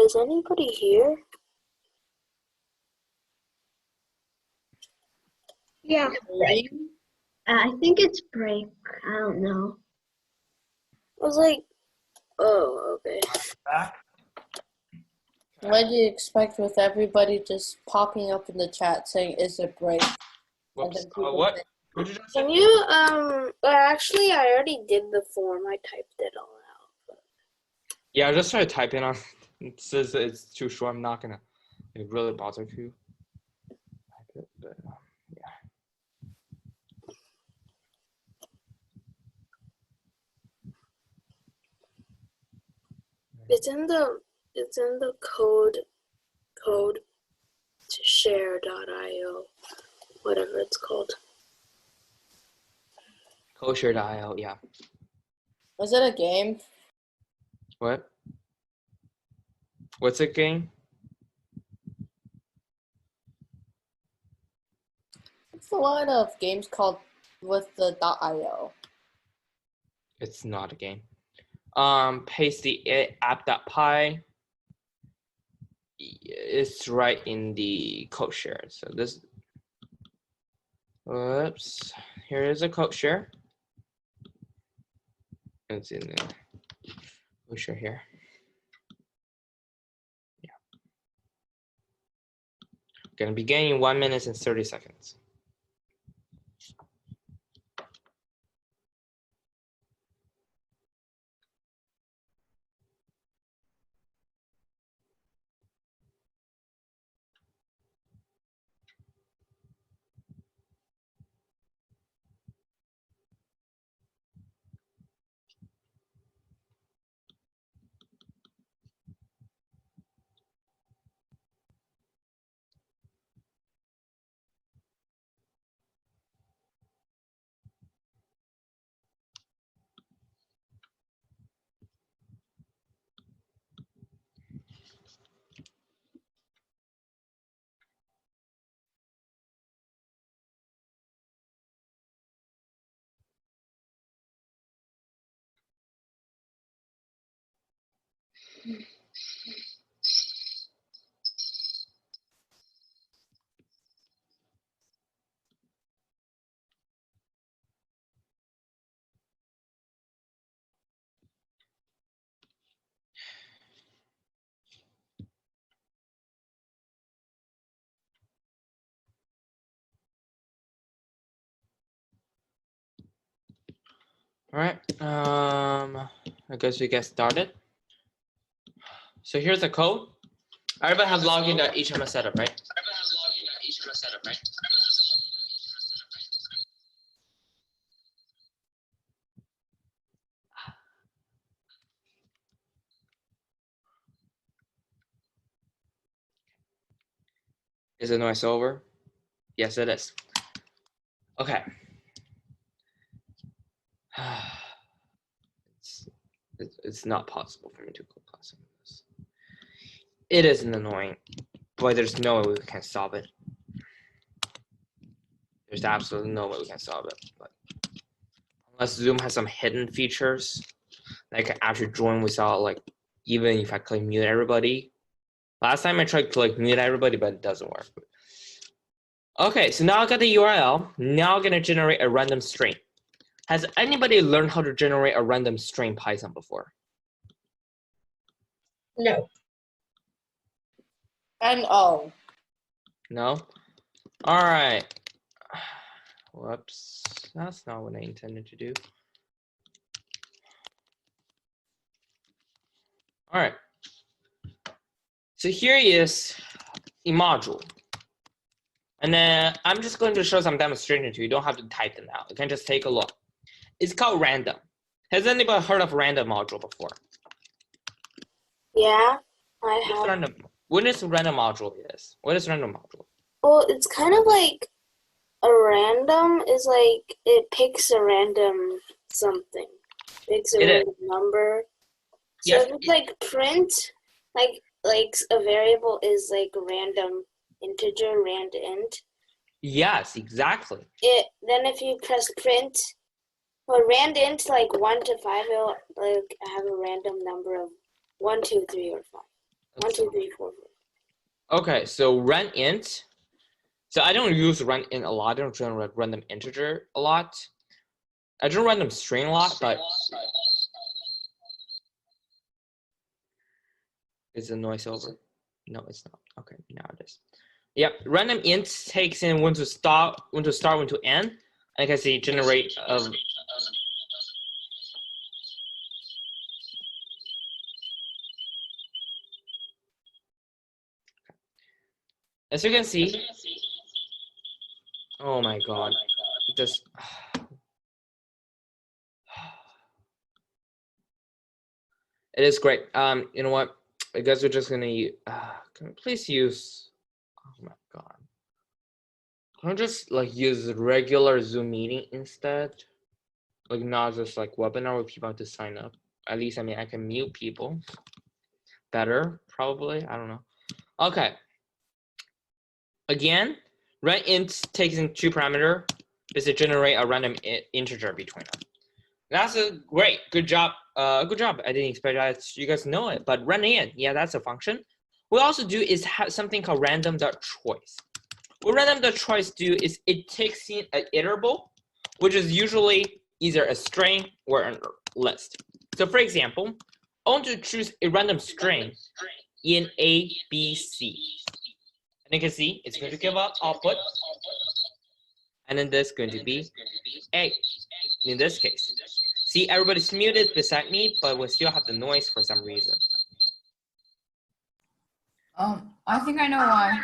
Is anybody here? Yeah. Break. I think it's break. I don't know. I was like, oh, okay. Back. What do you expect with everybody just popping up in the chat saying, is it break? And Whoops. then people What? say, What did you just say? Can you well, actually I already did the form. I typed it all out. Yeah, I just try to type in on. It says it's too short. I'm not gonna really bother to type it, but yeah. It's in the code to share.io, whatever it's called. Kosher.io. Yeah. Is it a game? What? What's it game? It's a lot of games called with the .io. It's not a game. Paste the app.py. It's right in the code share. So this. Whoops. Here is a code share. It's in the code share here. Yeah. Gonna begin in 1 minute and 30 seconds. All right, I guess we get started. So here's the code. Everybody has logged into HMS setup, right? Is the noise over? Yes, it is. Okay. It's not possible for me to go past this. It is annoying, but there's no way we can solve it. There's absolutely no way we can solve it. But unless Zoom has some hidden features, like after join without like, even if I click mute everybody. Last time I tried to like mute everybody, but it doesn't work. Okay, so now I got the URL. Now I'm gonna generate a random string. Has anybody learned how to generate a random string in Python before? No. And oh, No? All right. Whoops, that's not what I intended to do. All right. So here is a module. And then I'm just going to show some demonstration to you. You don't have to type them out. You can just take a look. It's called random. Has anybody heard of random module before? Yeah, I What's have. random? What is random module is? What is random module? Well, it's kind of like a random is like it picks a random something, picks a It is. random number. So Yes, if it's like print, like a variable is like random integer, rand int. Yes, exactly. Then if you press print, well, rand int like 1 to 5, it'll like have a random number of 1, 2, 3, or 5. 1, 2, 3, 4, 5. Okay, so rand int. So I don't use rand int a lot. I don't generate random integer a lot. I do random string a lot, but is the noise over? No, it's not. Okay, now it is. Yep, random int takes in when to start, when to end, And I can see generate of. As you can see, oh my God, this. It is great. You know what? I guess we're just gonna can we please use, oh my God. Can I just like use regular Zoom meeting instead? Like not just like webinar where people have to sign up. At least, I mean, I can mute people better, probably. I don't know. Okay. Again, int takes in 2 parameters. This is generate a random integer between them. That's a great, good job. Good job. I didn't expect that you guys know it, but random, yeah, that's a function. What we also do is have something called random.choice. What random.choice do is it takes in an iterable, which is usually either a string or a list. So for example, I want to choose a random string in A, B, C. And you can see it's going to give out output. And then this is going to be A in this case. See, everybody's muted beside me, but we still have the noise for some reason. I think I know why.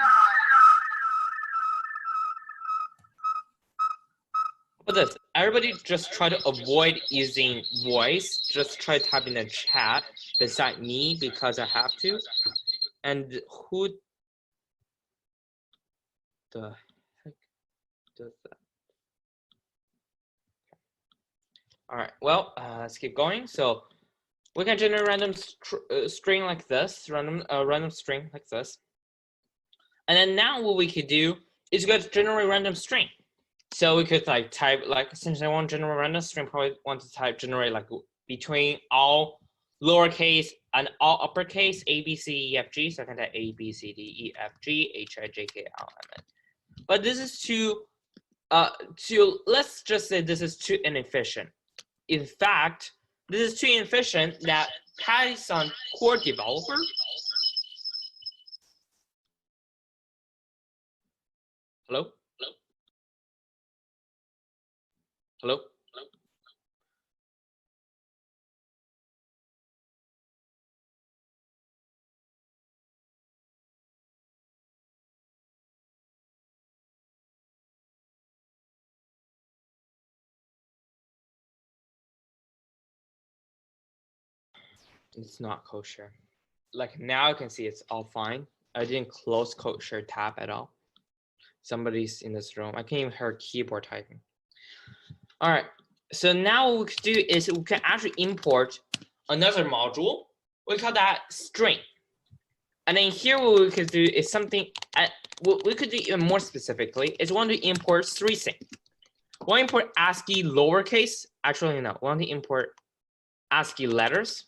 But this, everybody just try to avoid using voice. Just try typing in the chat beside me because I have to. And who the heck does that? All right, well, let's keep going. So we can generate random string like this, random string like this. And then now what we could do is go to generate random string. So we could like type like, since I want to generate random string, probably want to type generate like between all lowercase and all uppercase A, B, C, E, F, G. So I can type A, B, C, D, E, F, G, H, I, J, K, L, M, N. But this is too, let's just say this is too inefficient. In fact, this is too inefficient that Python core developer Hello? Hello? It's not code share. Like now I can see it's all fine. I didn't close code share tab at all. Somebody's in this room. I can't even hear keyboard typing. All right. So now what we can do is we can actually import another module. We call that string. And then here what we could do is something, what we could do even more specifically is we want to import 3 things. We want to import ASCII lowercase. Actually, no, we want to import ASCII letters.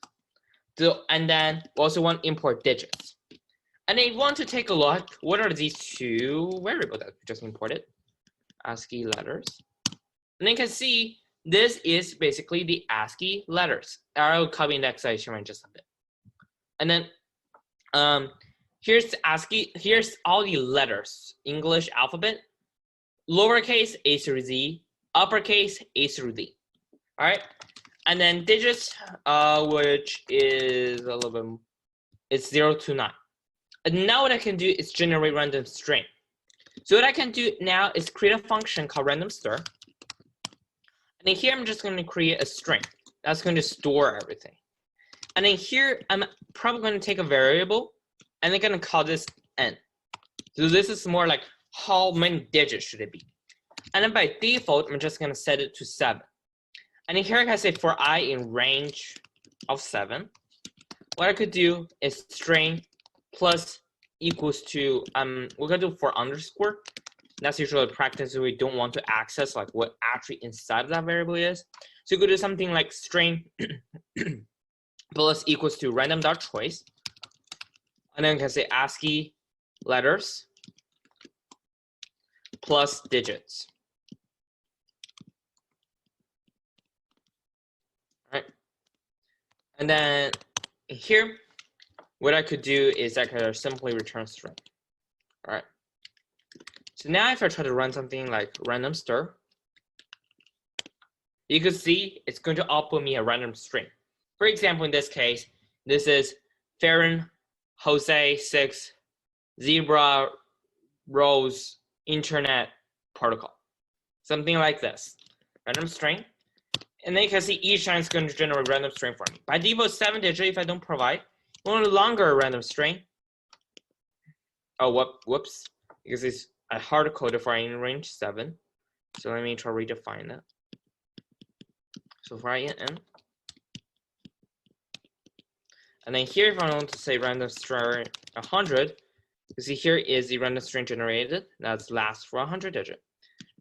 And then we also want to import digits. And then you want to take a look, what are these 2 variables that we just imported? ASCII letters. And you can see this is basically the ASCII letters. I'll copy indexation in just a bit. And then here's ASCII, here's all the letters, English alphabet, lowercase A through Z, uppercase A through Z. All right. And then digits, which is a little bit, it's 0 to 9. And now what I can do is generate random string. So what I can do now is create a function called random stir. And then here I'm just going to create a string that's going to store everything. And then here I'm probably going to take a variable and I'm going to call this n. So this is more like how many digits should it be. And then by default, I'm just going to set it to 7. And then here I can say for I in range of 7. What I could do is string plus equals to, we're going to do for underscore. That's usually a practice we don't want to access like what actually inside of that variable is. So you could do something like string plus equals to random.choice. And then you can say ASCII letters plus digits. All right. And then here, what I could do is I could simply return string. All right. So now if I try to run something like random stir, you can see it's going to output me a random string. For example, in this case, this is Farron, Jose 6, Zebra, Rose, Internet Protocol. Something like this. Random string. And then you can see each time it's going to generate a random string for me. By default, 7 digit if I don't provide. You want a longer random string. Oh, whoops. Because it's a hard coded for in range 7. So let me try to redefine that. So for int, and then here if I want to say random string 100, you see here is the random string generated. That's last for 100 digit.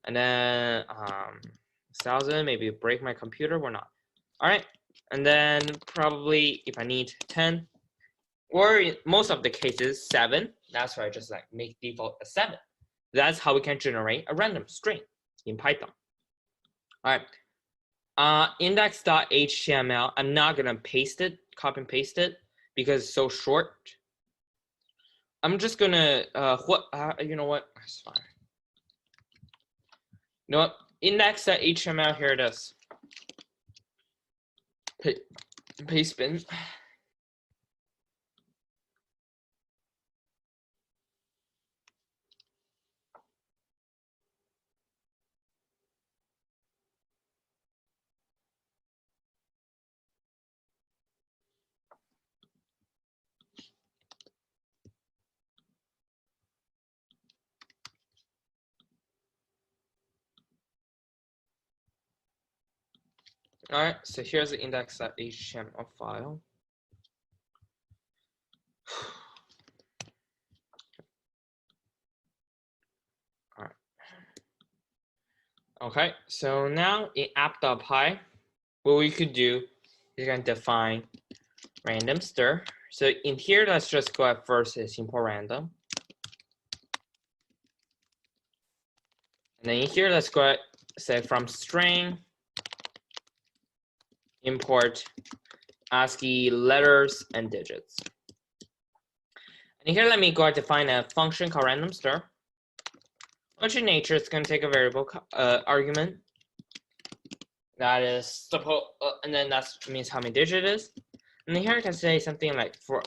And then 1000, maybe break my computer or not. All right, and then probably if I need 10, or in most of the cases 7. That's why I just like make default a 7. That's how we can generate a random string in Python. All right, index.html. I'm not gonna paste it, copy and paste it because it's so short. I'm just gonna you know what? That's fine. You know what? Index.html. Here it is. Paste bin. All right, so here's the index.html file. All right. Okay, so now in app.py, what we could do is going to define random stir. So in here, let's just go at first is import random. And then in here, let's go at, say from string, import ASCII letters and digits. And here, let me go and define a function called random stir. Which in nature, it's going to take a variable argument. That is suppose, and then that means how many digits it is. And then here I can say something like for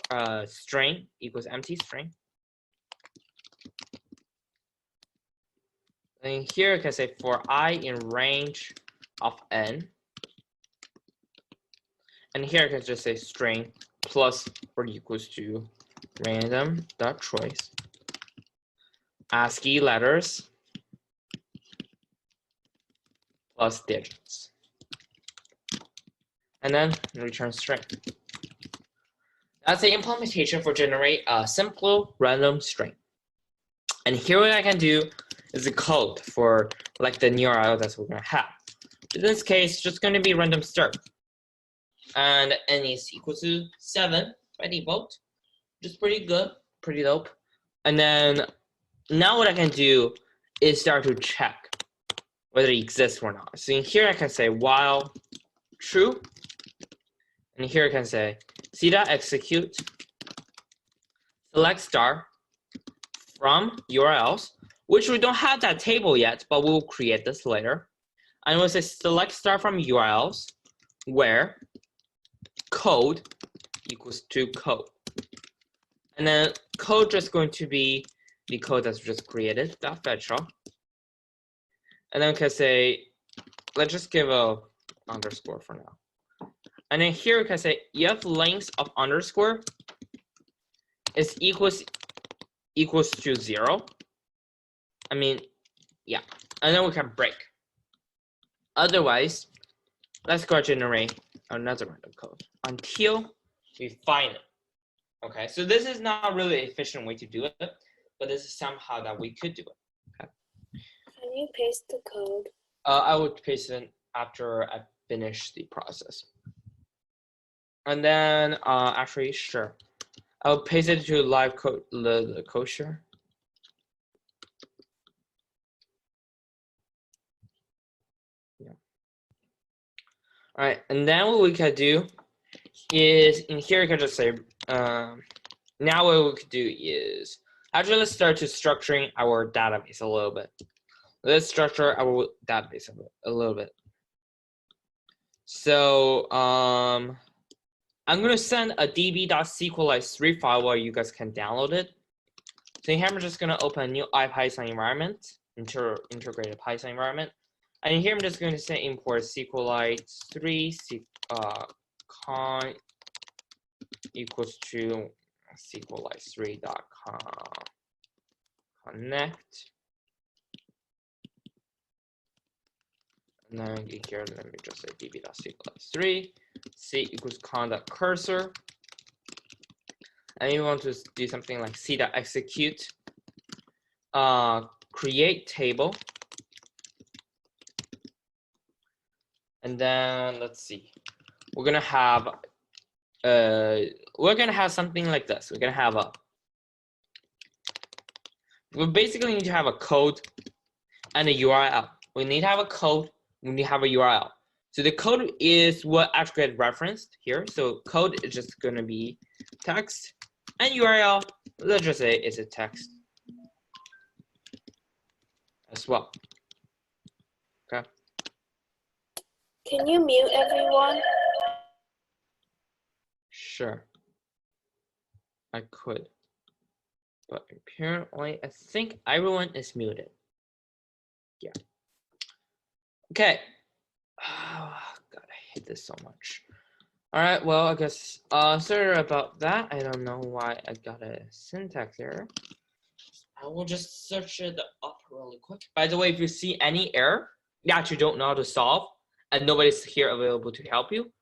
string equals empty string. And here I can say for I in range of n. And here I can just say string plus or equals to random dot choice ASCII letters plus digits. And then return string. That's the implementation for generate a simple random string. And here what I can do is a code for like the new URL that we're gonna have. In this case, just gonna be random start. And n is equal to 7 by default, which is pretty good, pretty dope. And then now what I can do is start to check whether it exists or not. So in here I can say while true, and here I can say c.execute select star from URLs, which we don't have that table yet, but we'll create this later. And we'll say select star from URLs where code equals to code. And then code just going to be the code that's just created, .fetch all. And then we can say, let's just give a underscore for now. And then here we can say if length of underscore is equals to 0. I mean, yeah. And then we can break. Otherwise, let's go generate another random code until we find it. Okay, so this is not really an efficient way to do it, but this is somehow that we could do it. Okay. Can you paste the code? I would paste it after I finish the process. And then actually, sure. I'll paste it to live code, the code share. Yeah. All right, and then what we can do is in here, you can just say, now what we could do is, actually let's start to structuring our database a little bit. Let's structure our database a little bit. So I'm going to send a db.sqlite3 file where you guys can download it. So here I'm just going to open a new IPython environment, integrated Python environment. And here I'm just going to say import SQLite3 con equals to SQLite3.com connect. And then here, let me just say db.sqlite3 c equals con.cursor. And you want to do something like c.execute create table. And then let's see, we're gonna have something like this. We're gonna have we basically need to have a code and a URL. We need to have a code, we need to have a URL. So the code is what actually get referenced here. So code is just gonna be text, and URL, let's just say it's a text as well. Okay. Can you mute everyone? Sure. I could. But apparently, I think everyone is muted. Yeah. Okay. Oh, God, I hate this so much. All right, well, I guess, sorry about that. I don't know why I got a syntax error. I will just search it up really quick. By the way, if you see any error that you don't know how to solve and nobody's here available to help you,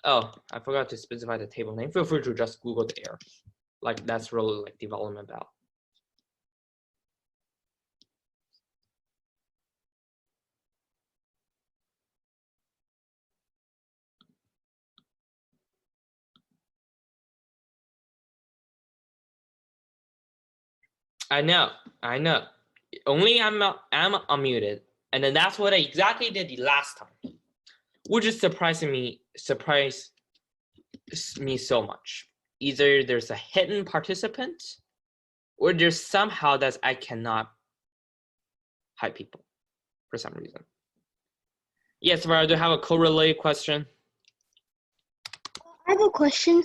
oh, I forgot to specify the table name. Feel free to just Google the error. Like, that's really like development about. I know. Only I'm unmuted, and then that's what I exactly did the last time, which is surprised me so much. Either there's a hidden participant, or there's somehow that I cannot hide people for some reason. Yes, Vara, do you have a code-related question? I have a question.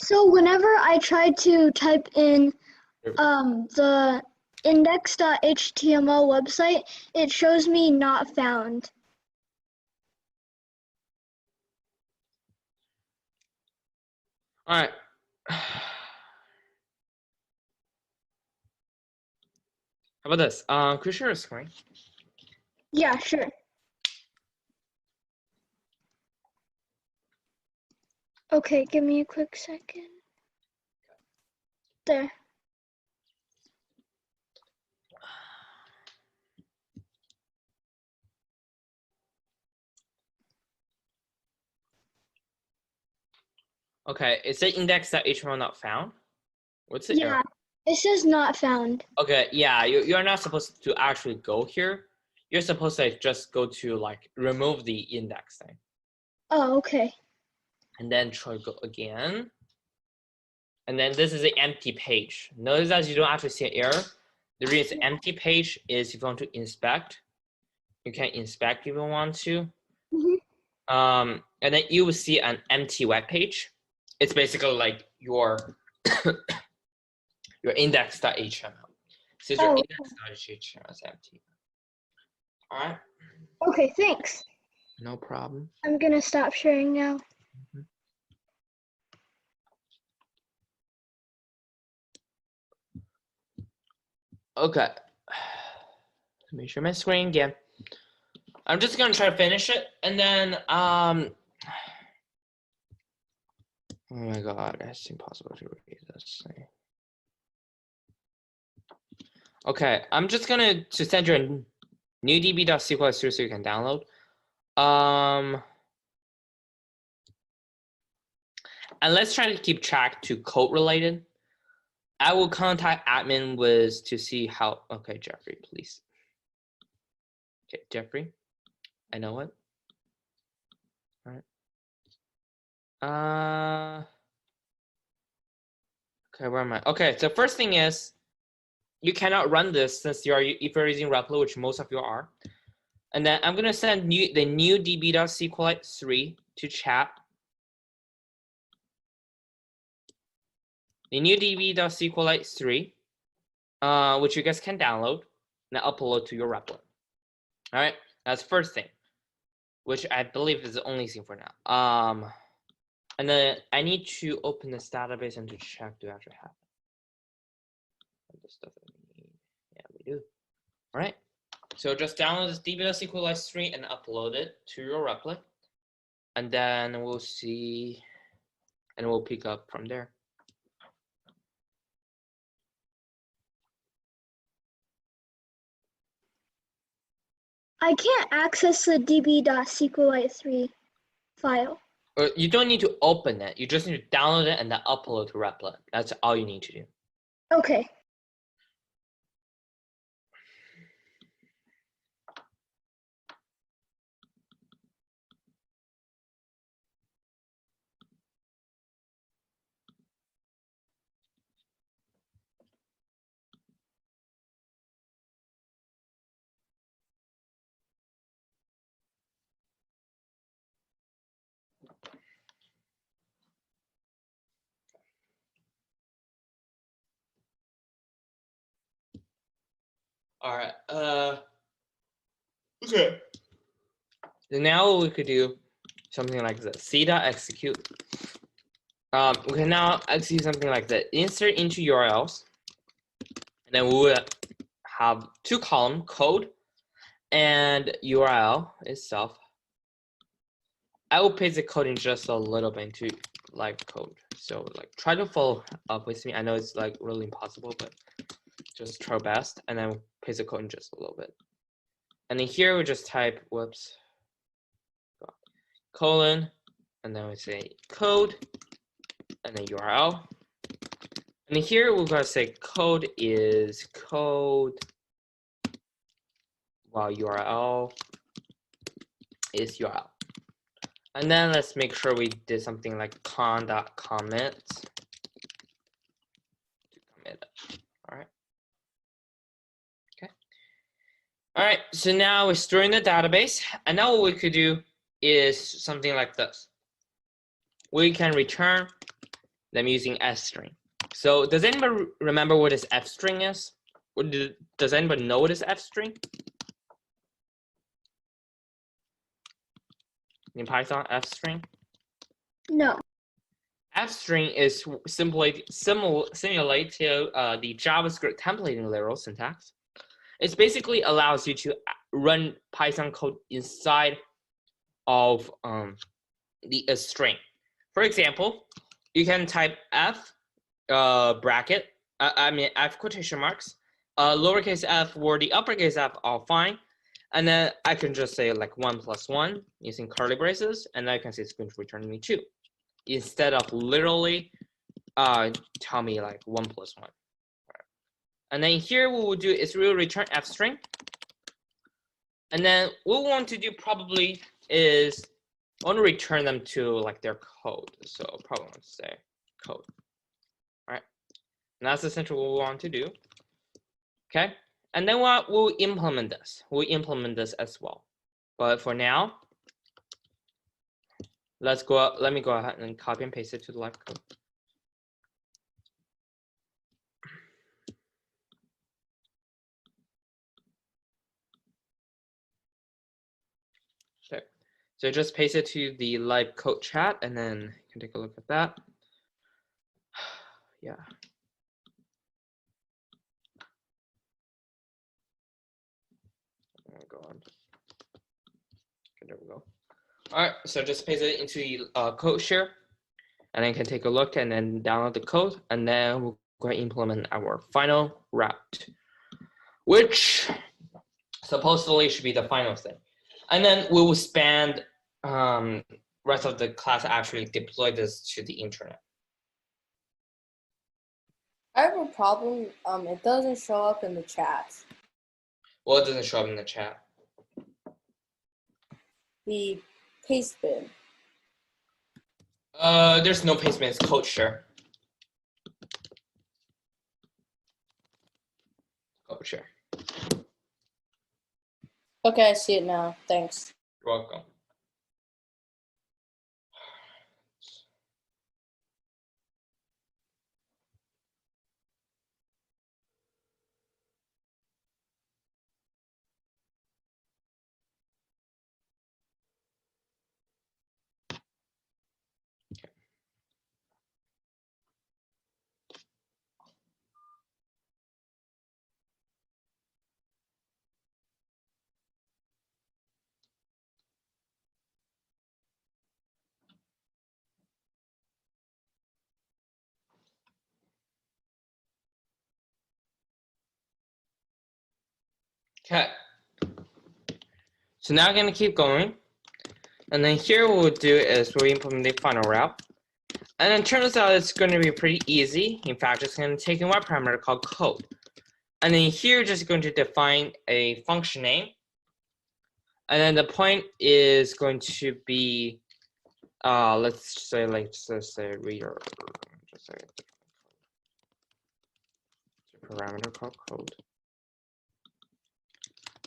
So whenever I try to type in the index.html website, it shows me not found. All right. How about this? Could you share a screen? Yeah, sure. Okay, give me a quick second. There. Okay, it says index.html not found. What's the Yeah, error? it says not found. Okay, yeah, you're not supposed to actually go here. You're supposed to just go to like remove the index thing. Oh, okay. And then try to go again. And then this is an empty page. Notice that you don't actually see an error. The reason it's an empty page is if you want to inspect, you can inspect if you want to. Mhm. And then you will see an empty web page. It's basically like your your index.html. Since your index.html is empty. All right. Okay, thanks. No problem. I'm gonna stop sharing now. Okay. Let me share my screen again. I'm just gonna try to finish it, and then oh my god, it's impossible to read this thing. Okay, I'm just gonna send you a new db.sqlite3 so you can download. And let's try to keep track to code related. I will contact admin to see how. Okay, Jeffrey, please. Okay, Jeffrey, I know it. All right. Okay, where am I? Okay, so first thing is, you cannot run this since if you're using Replit, which most of you are. And then I'm gonna send the new db.sqlite3 to chat. The new db.sqlite3, which you guys can download and upload to your replit. All right, that's the first thing, which I believe is the only thing for now. And then I need to open this database and to check do I actually have the stuff that we need. Yeah, we do. All right. So just download this db.sqlite3 and upload it to your replit, and then we'll see, and we'll pick up from there. I can't access the db.sqlite3 file. Or you don't need to open it. You just need to download it and then upload to replit. That's all you need to do. Okay. All right. Okay. So now what we could do something like this. C.execute. We can now execute something like that. Insert into URLs, and then we will have two columns, code and URL itself. I will paste the code in just a little bit into live code. So like try to follow up with me. I know it's like really impossible, but just try best. And then paste the code in just a little bit. And then here we just type, whoops, colon, and then we say code, and then URL. And then here we're gonna say code is code, while URL is URL. And then let's make sure we did something like con.commit to commit it. All right. Okay. All right. So now we're storing the database, and now what we could do is something like this. We can return them using fstring. So does anybody remember what this fstring is? Or does anybody know what is fstring? In Python, fstring? No. Fstring is simply simulate to the JavaScript templating literal syntax. It basically allows you to run Python code inside of the string. For example, you can type f bracket, f quotation marks, lowercase f or the uppercase f all fine. And then I can just say like 1 + 1 using curly braces, and I can say it's going to return me 2 instead of literally tell me like 1 + 1. Right. And then here what we'll do is we'll return fstring. And then what we want to do probably is I want to return them to like their code. So probably want to say code. All right. And that's essentially what we want to do. Okay. And then we'll implement this. We'll implement this as well. But for now, let me go ahead and copy and paste it to the live code. Okay. So just paste it to the live code chat, and then you can take a look at that. Yeah. Go on. Okay, there we go. All right, so just paste it into the code share, and then you can take a look and then download the code, and then we'll go and implement our final route, which supposedly should be the final thing. And then we will spend rest of the class actually deploy this to the internet. I have a problem. It doesn't show up in the chat. Well, it doesn't show up in the chat. The paste bin. There's no paste bin, it's code share. Code share. Okay, I see it now. Thanks. You're welcome. Okay. So now I'm going to keep going. And then here what we'll do is we'll implement the final route. And it turns out it's going to be pretty easy. In fact, it's going to take in one parameter called code. And then here we're just going to define a function name. And then the point is going to be, let's say reader, just say parameter called code.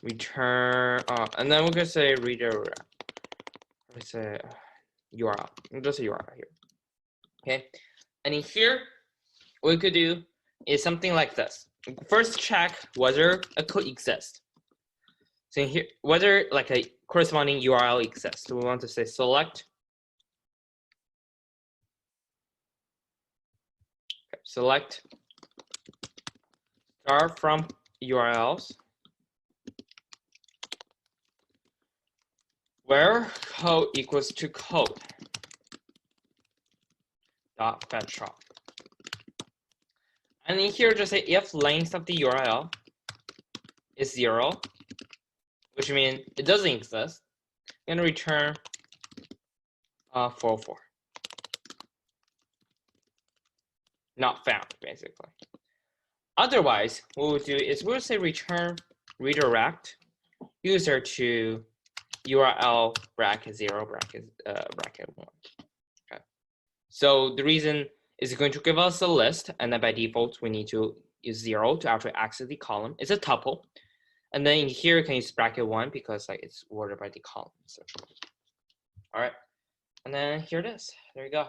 Return, and then we're going to say reader, let's say URL. We'll just say URL here. Okay. And in here, what we could do is something like this. First, check whether a code exists. So in here, whether like a corresponding URL exists. So we want to say select. Okay, select star from URLs where code equals to code dot fetch off. And in here, just say if length of the URL is 0, which means it doesn't exist, and return 404. Not found, basically. Otherwise, what we'll do is we'll say return redirect user to URL bracket 0 bracket 1. Okay. So the reason is going to give us a list, and then by default we need to use 0 to actually access the column. It's a tuple, and then in here you can use bracket 1 because like it's ordered by the column. Essentially. All right, and then here it is. There you go.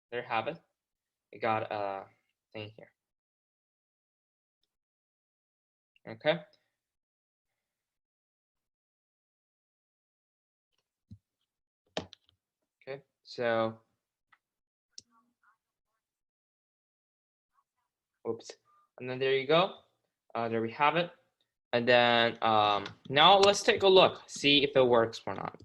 There you have it. We got a thing here. Okay. Okay, so oops, and then there you go. There we have it. And then now let's take a look, see if it works or not.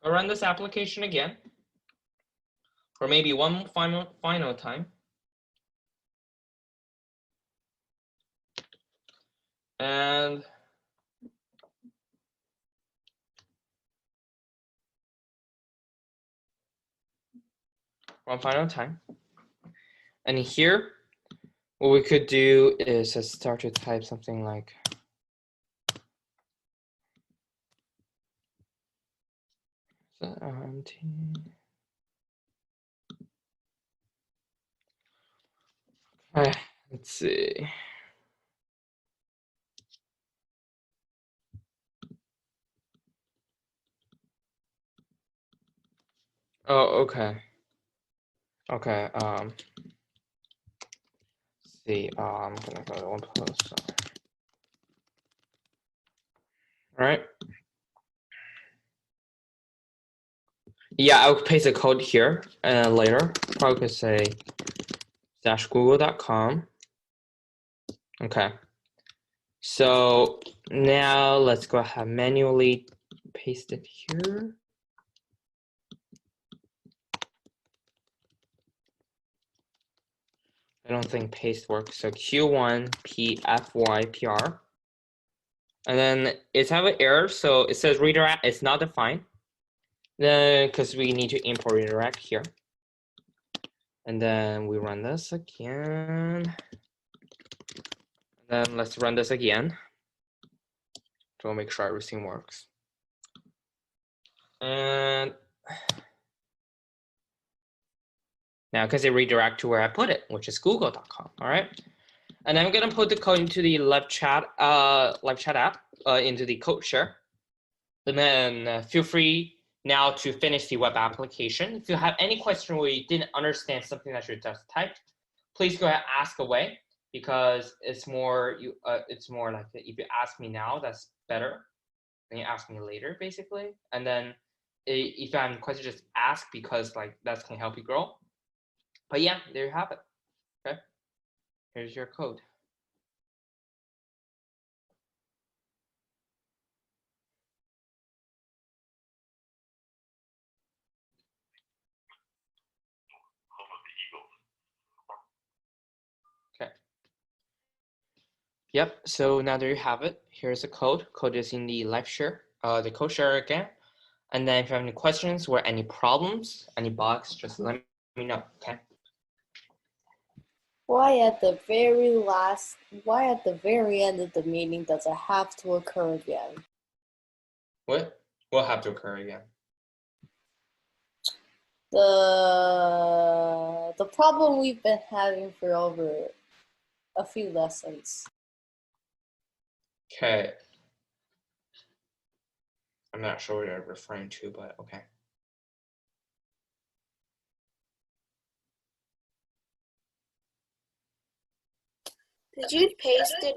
I'll run this application again, or maybe one final time. And one final time. And here, what we could do is just start to type something like let's see. Oh, okay. Okay. Let's see. I'm gonna go to one post. All right. Yeah, I'll paste the code here later. Probably could say -google.com. Okay. So now let's go ahead and manually paste it here. I don't think paste works. So Q1 PFYPR. And then it's have an error. So it says redirect. It's not defined. Then because we need to import redirect here. And then we run this again. And then let's run this again to make sure everything works. And now because it redirect to where I put it, which is google.com. All right. And I'm gonna put the code into the live chat app, into the code share. And then feel free now to finish the web application. If you have any question where you didn't understand something that you just typed, please go ahead and ask away, because it's more like if you ask me now, that's better than you ask me later, basically. And then if you have any questions, just ask, because like that's gonna help you grow. But yeah, there you have it. Okay, here's your code. Okay. Yep, so now there you have it. Here's the code. Code is in the live share, the code share again. And then if you have any questions or any problems, any bugs, just let me know, okay? Why at the very end of the meeting does it have to occur again? What will have to occur again? The problem we've been having for over a few lessons. Okay. I'm not sure what you're referring to, but okay. Did you paste it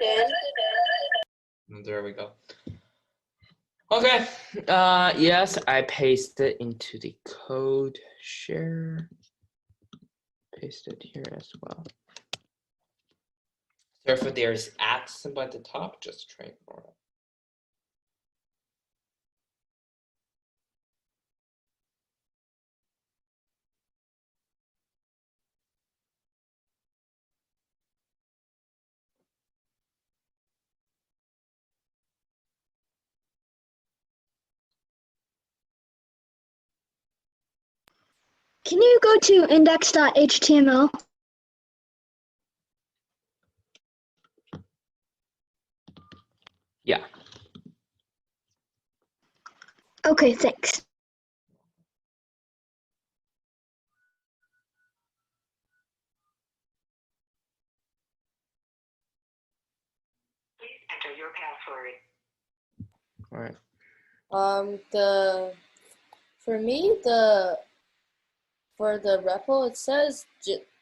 in? There we go. Okay. Yes, I pasted into the code share. Paste it here as well. So if there's at symbol at the top, just try to ignore it. Can you go to index.html? Yeah. Okay, thanks. Enter your password. All right. For the repo, it says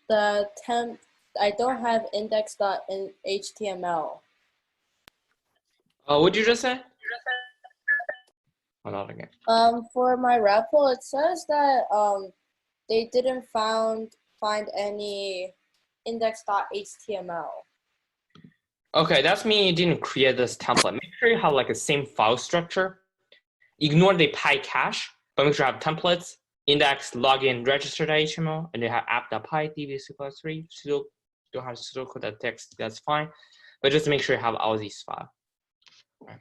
I don't have index.html. What'd you just say? Hold on again. For my repo, it says that they didn't find any index.html. Okay, that's mean you didn't create this template. Make sure you have like the same file structure. Ignore the py cache, but make sure you have templates, index, login, register.html, and you have app.py, db+3, sudo, don't have pseudocode that text, that's fine. But just make sure you have all these files. Okay.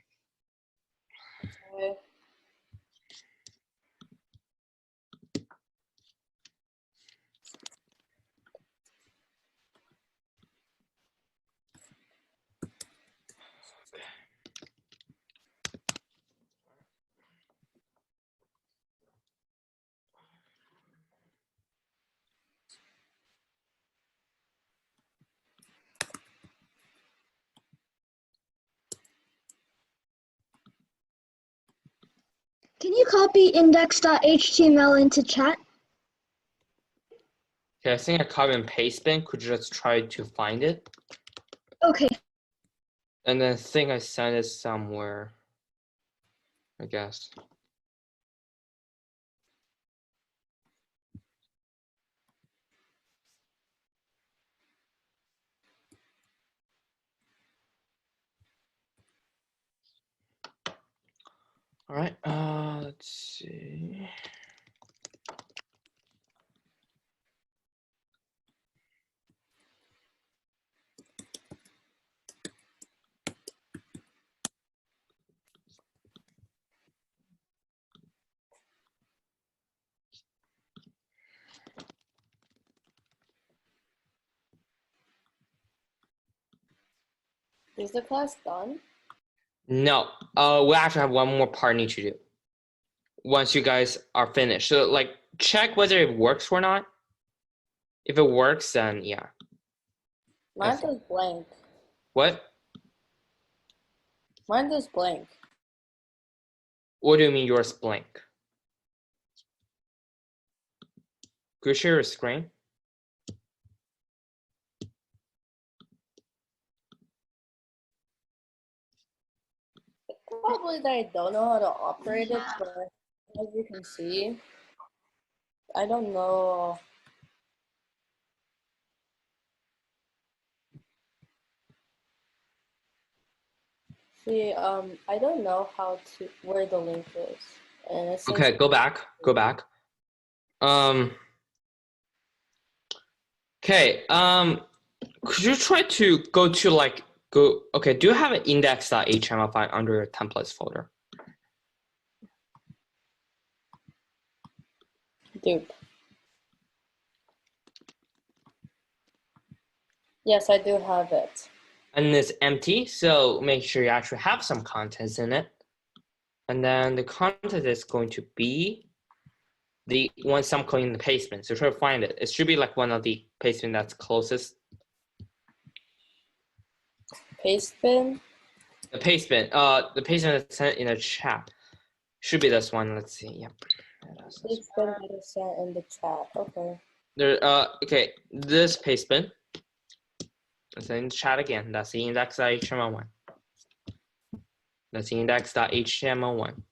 Can you copy index.html into chat? Okay, I think I copy and paste bin. Could you just try to find it? Okay. And then I think I sent it somewhere, I guess. All right, let's see. Is the class done? No, we actually have one more part need to do once you guys are finished. So like check whether it works or not. If it works, then yeah. Mine Yes. is blank. What? Mine is blank. What do you mean yours blank? Could you share your screen? Probably that I don't know how to operate it, but as you can see, I don't know. See, I don't know where the link is, and it says Okay, go back. Go back. Okay. Could you try to go to like go? Okay. Do you have an index.html file under your templates folder? dupe. Yes, I do have it. And it's empty, so make sure you actually have some contents in it. And then the content is going to be the one I'm calling the pastebin. So try to find it. It should be like one of the pastebin that's closest. Pastebin. The pastebin that's sent in the chat should be this one. Let's see. Yep. Pastebin that is sent in the chat. Okay. There. Okay. This pastebin. It's in the chat again. That's the index.html1. That's the index.html1.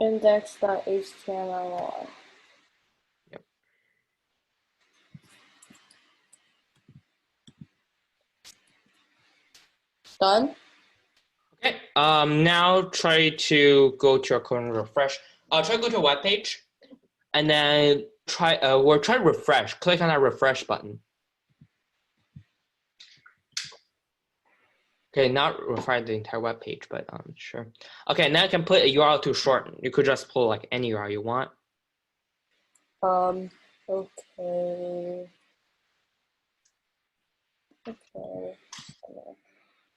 Index.html. Yep. Done? Okay. Now try to go to your code and refresh. Try to go to a web page, and then try to refresh. Click on that refresh button. Okay, not refresh the entire web page, but sure. Okay, now you can put a URL to shorten. You could just pull like any URL you want. Okay.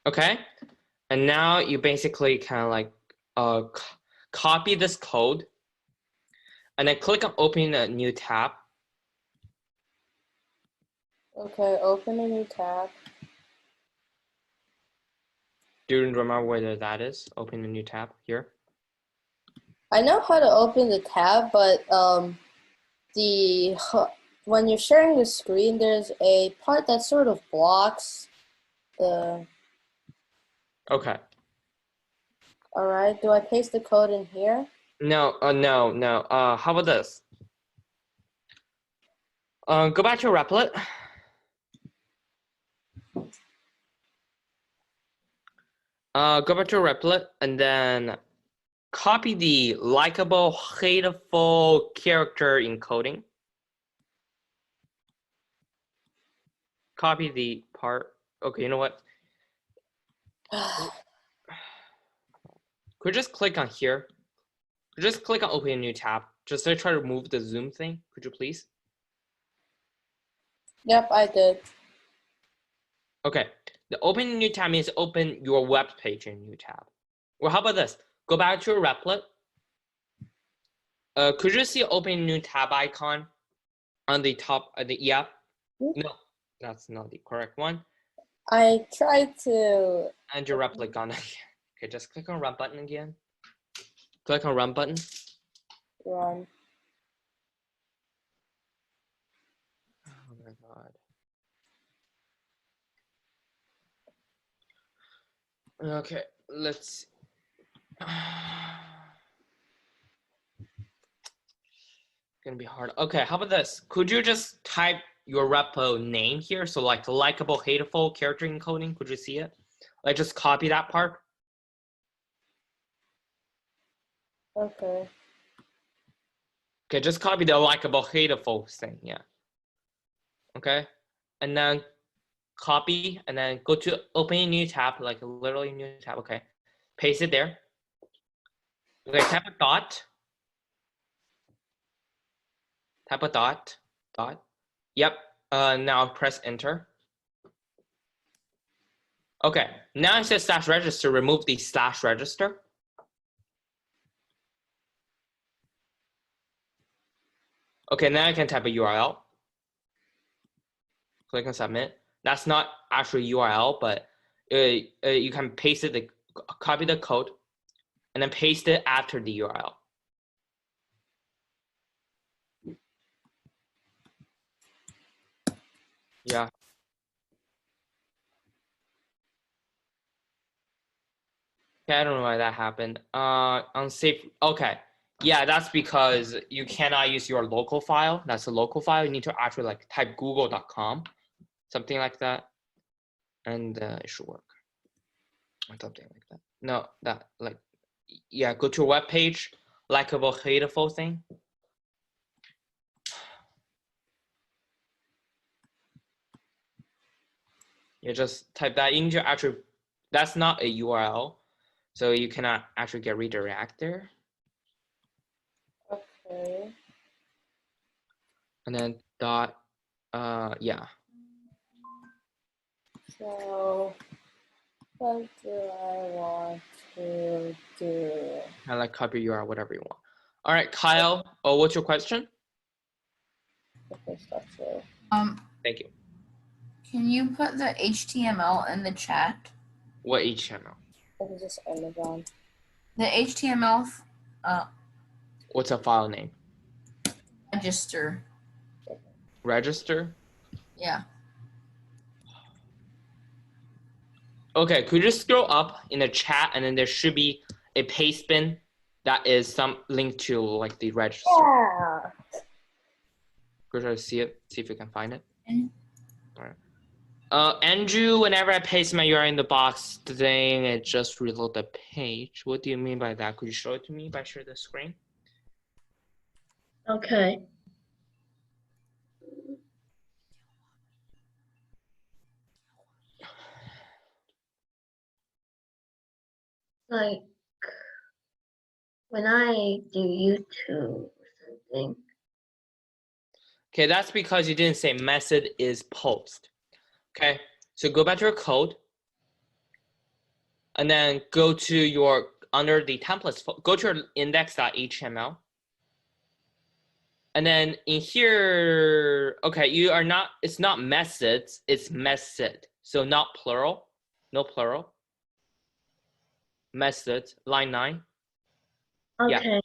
Okay, and now you basically kind of like copy this code, and then click on open a new tab. Okay, open a new tab. Do you remember where that is? Open a new tab here. I know how to open the tab, but when you're sharing the screen, there's a part that sort of blocks the. Okay. All right. Do I paste the code in here? No. No. How about this? Go back to your Replit. Go back to your Replit and then copy the likable, hateful character encoding. Copy the part. Okay, you know what? Could you just click on here? Could you just click on open a new tab? Just to try to remove the zoom thing. Could you please? Yep, I did. Okay. The open a new tab means open your web page in a new tab. Well, how about this? Go back to your Replit. Could you see open a new tab icon on the top of the yep? No, that's not the correct one. I tried to. And your Replit gone again. Okay, just click on run button again. Click on run button. Run. Oh my god. Okay, let's. Gonna be hard. Okay, how about this? Could you just type your repo name here? So like the likable, hateful character encoding. Could you see it? Like just copy that part. Okay. Okay, just copy the likable, hateful thing. Yeah. Okay, and then copy and then go to open a new tab, like literally a new tab. Okay, paste it there. Okay, type a dot. Type a dot. Yep. Now press enter. Okay, now it says slash register. Remove the slash register. Okay, now I can type a URL. Click on submit. That's not actually URL, but you can paste it, copy the code, and then paste it after the URL. Yeah. Okay, I don't know why that happened. Unsafe. Okay. Yeah, that's because you cannot use your local file. That's a local file. You need to actually like type google.com, something like that, and it should work. Or something like that. No, that like, yeah, go to a web page, likable, hateful thing. You just type that into actually, that's not a URL, so you cannot actually get redirect there. Okay. And then dot, yeah. So what do I want to do? I like copy URL, whatever you want. All right, Kyle, what's your question? Okay, structure. Thank you. Can you put the HTML in the chat? What HTML? What is this Amazon? The HTML What's a file name? register. Register? Yeah. Okay, could you just scroll up in the chat and then there should be a paste bin that is some link to like the register. Yeah. Go try to see it, see if you can find it. Mhm. All right. Andrew, whenever I paste my URL in the box, then it just reload the page. What do you mean by that? Could you show it to me by share the screen? Okay. Like when I do YouTube or something. Okay, that's because you didn't say method is post. Okay, so go back to your code and then go to your, under the templates, go to your index.html. And then in here, okay, you are not, it's not methods, it's method. So not plural, no plural. Method, line 9. Okay.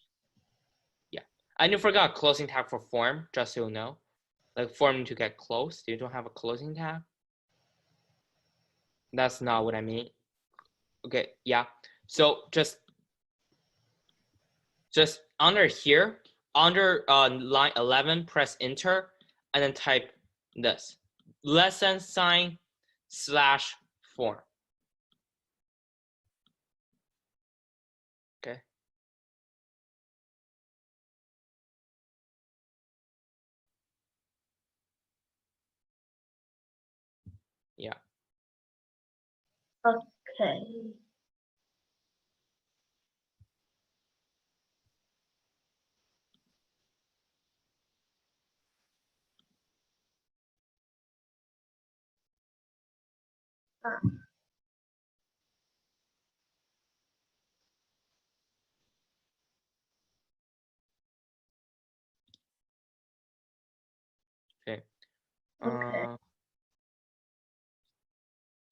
Yeah. And you forgot closing tag for form, just so you know. Like form to get closed, you don't have a closing tag. That's not what I mean. Okay, yeah. So just under here, under line 11, press enter, and then type this, lesson sign / form. Okay. Yeah. Okay. Okay. Okay.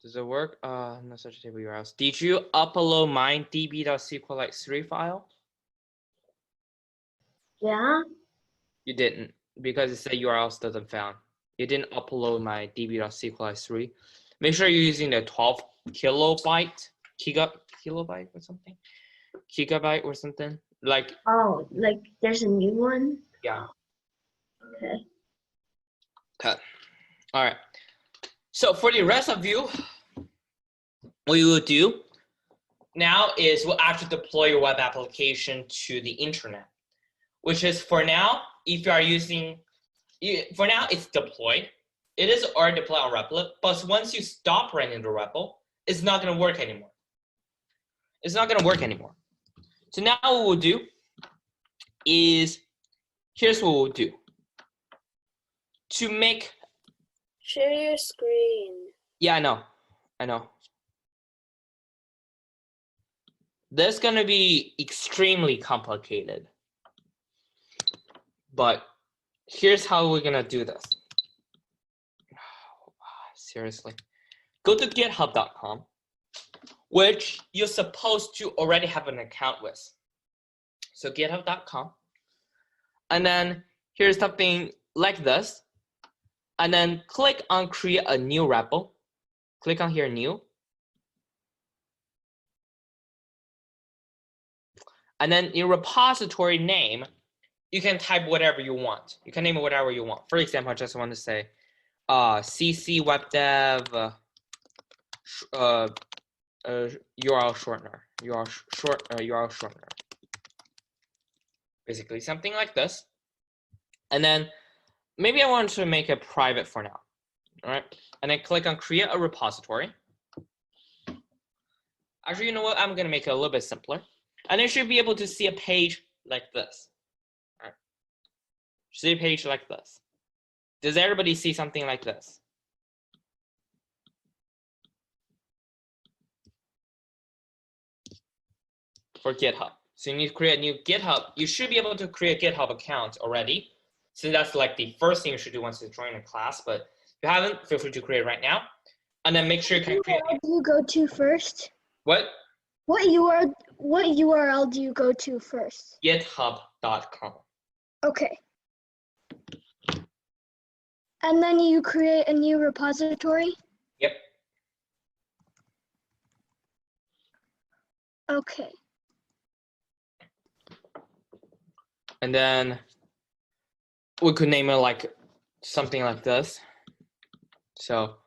Does it work? No such table URLs. Did you upload my db.sqlite3 file? Yeah. You didn't, because it said URLs doesn't found. You didn't upload my db.sqlite3. Make sure you're using the 12 kilobyte or something. Gigabyte or something. Like, Oh, like there's a new one? yeah. Okay. Okay. All right. So for the rest of you, what you will do now is we'll actually deploy your web application to the internet, which is for now, if you are using, for now it's deployed. It is already deployed on Replit, but once you stop running the REPL, it's not going to work anymore. It's not going to work anymore. So now what we'll do is, here's what we'll do. To make, Share your screen. yeah, I know. This is going to be extremely complicated, but here's how we're gonna do this. Seriously, go to github.com, which you're supposed to already have an account with. So github.com, and then here's something like this, and then click on create a new repo. Click on here, new. And then your repository name, you can type whatever you want. You can name it whatever you want. For example, I just want to say CC web dev URL shortener, URL shortener. Basically something like this. And then maybe I want to make it private for now. All right. And then click on create a repository. Actually, you know what? I'm going to make it a little bit simpler. And you should be able to see a page like this. All right. See a page like this. Does everybody see something like this? For GitHub. So you need to create a new GitHub. You should be able to create a GitHub account already. So that's like the first thing you should do once you join a class. But if you haven't, feel free to create right now. And then make sure you can create. What URL do you go to first? What? What URL do you go to first? GitHub.com. Okay. And then you create a new repository? Yep. Okay. And then we could name it like something like this. So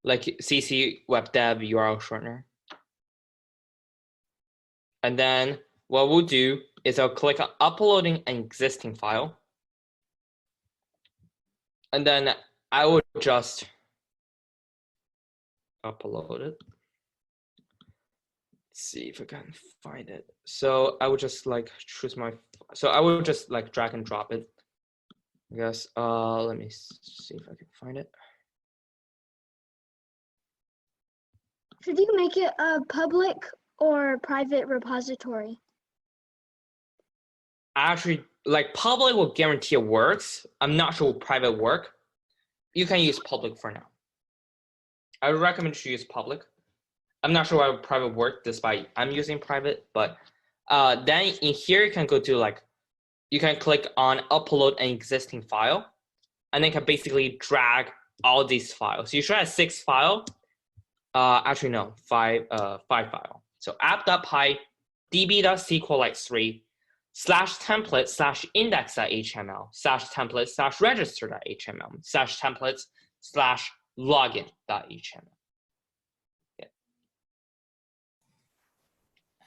like CC web dev URL shortener. And then what we'll do is I'll click on uploading an existing file. And then I will just upload it. Let's see if I can find it. So I would just like choose my, so I will just like drag and drop it. I guess, let me see if I can find it. Should you make it a public or private repository? Actually, like public will guarantee it works. I'm not sure will private work. You can use public for now. I would recommend you use public. I'm not sure why private work despite I'm using private, but then in here you can go to like, you can click on upload an existing file, and then you can basically drag all these files. You should have 6 files. Actually no, 5 file. So app.py db.sqlite3 /template /index.html /template /register.html /templates /login.html.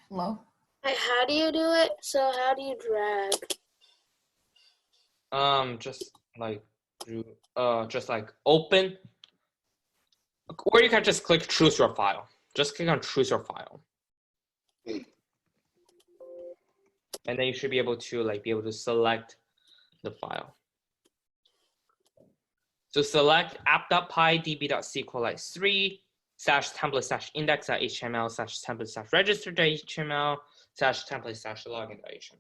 Hello? How do you do it? So how do you drag? Just like open, or you can just click choose your file. Just click on choose your file. And then you should be able to select the file. So select app.py db.sqlite3 /template /index.html /template /register.html /template /login.html.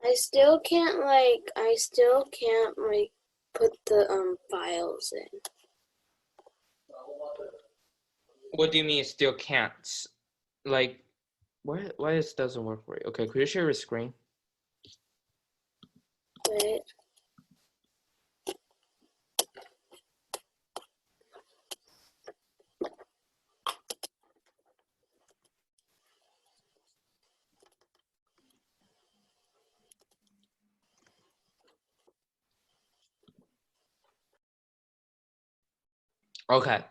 I still can't put the files in. What do you mean you still can't? Like, why this doesn't work for you? Okay, could you share your screen? Wait. Okay.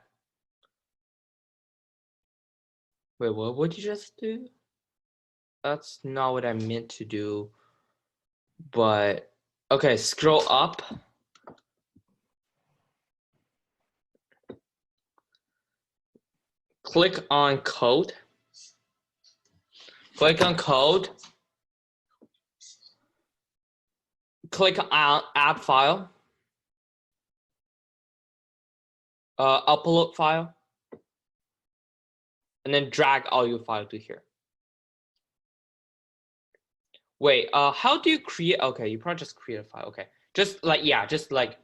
Wait, what did you just do? That's not what I meant to do. But okay, scroll up. Click on code. Click on code. Click on app file. Upload file. And then drag all your file to here. Wait, how do you create? Okay, you probably just create a file. Okay, just like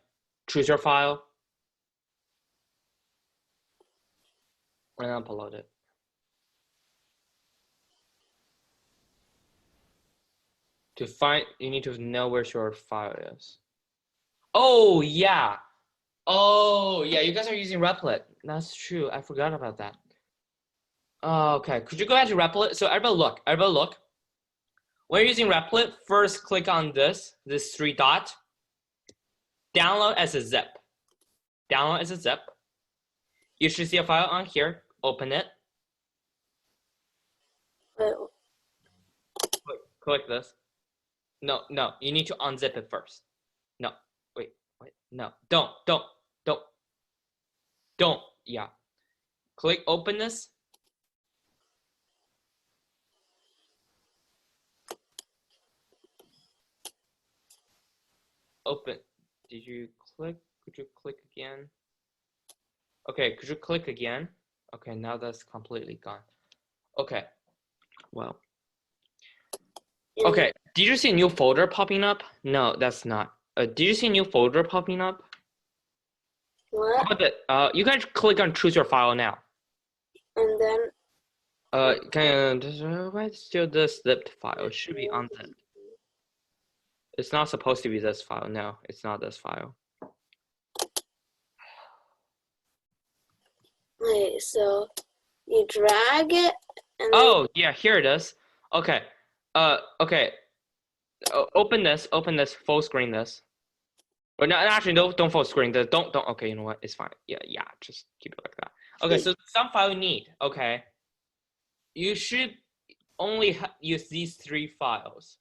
choose your file and upload it. To find, you need to know where your file is. Oh yeah, you guys are using Replit. That's true. I forgot about that. Okay, could you go ahead to Replit? So everybody look. When you're using Replit, first click on this 3 dot. Download as a zip. Download as a zip. You should see a file on here. Open it. But Click this. No, you need to unzip it first. No, wait, no, don't. Yeah. Click open this. Open. Did you click? Could you click again? Okay, could you click again? Okay, now that's completely gone. Okay, well. Okay, did you see a new folder popping up? No, that's not. Did you see a new folder popping up? what? How about that? You can click on choose your file now. And then Why is still the zipped file? It should be unzipped. It's not supposed to be this file. No, it's not this file. wait, so you drag it and Oh, yeah, here it is. Okay. Okay. Open this, full screen this. Or no, actually, don't full screen this. Don't. Okay, you know what? It's fine. Yeah, just keep it like that. Okay, so some file you need. Okay. You should only use these 3 files.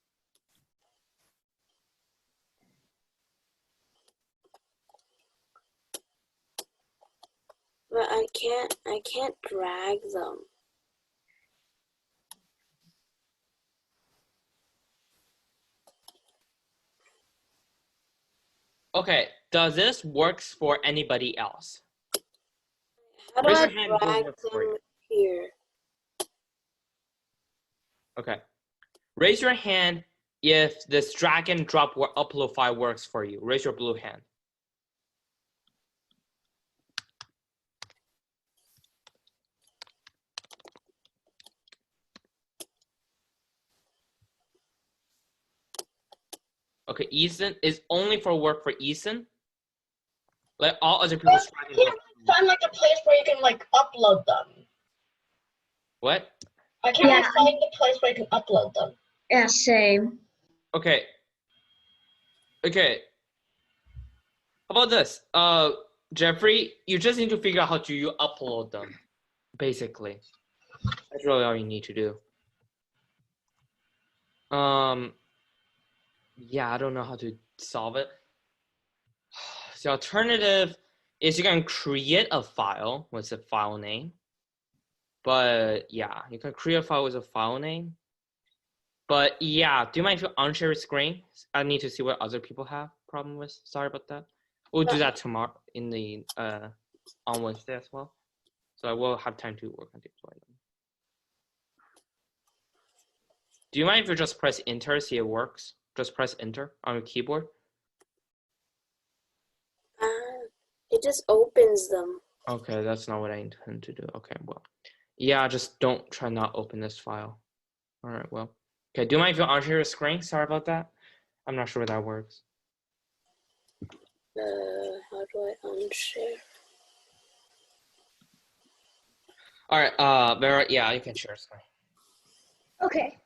but I can't drag them. Okay, does this works for anybody else? How do Raise I your hand if it drag works for you. them here? Okay. Raise your hand if this drag and drop or upload file works for you. Raise your blue hand. Okay, Ethan is only for work for Ethan. Let all other people drag and drop. Find like a place where you can like upload them. What? I can't really find the place where you can upload them. Yeah, same. Okay. Okay. How about this? Jeffrey, you just need to figure out how to you upload them. Basically. That's really all you need to do. Yeah, I don't know how to solve it. The alternative is you can create a file with a file name. But yeah, you can create a file with a file name. But yeah, do you mind if you unshare your screen? I need to see what other people have problem with. Sorry about that. We'll do that tomorrow in the on Wednesday as well. So I will have time to work on deploy them. Do you mind if you just press enter, see it works? Just press enter on your keyboard. It just opens them. Okay, that's not what I intend to do. Okay, well, yeah, just don't try not open this file. All right, well, okay. Do you mind if you unshare your screen? Sorry about that. I'm not sure that works. How do I unshare? All right, Vera, yeah, you can share screen. Okay.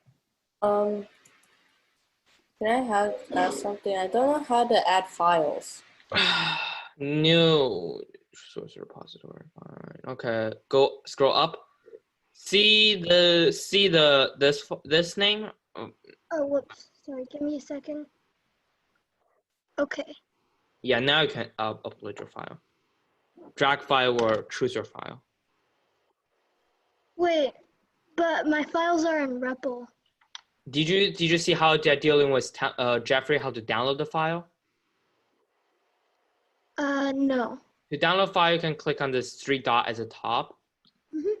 Can I ask something? I don't know how to add files. New source repository. All right. Okay. Go scroll up. See this name. Oh, whoops. Sorry, give me a second. Okay. Yeah. Now you can upload your file. Drag file or choose your file. Wait, but my files are in REPL. Did you see how they're dealing with Jeffrey how to download the file? No. To download file, you can click on this 3 dot at the top. Mhm.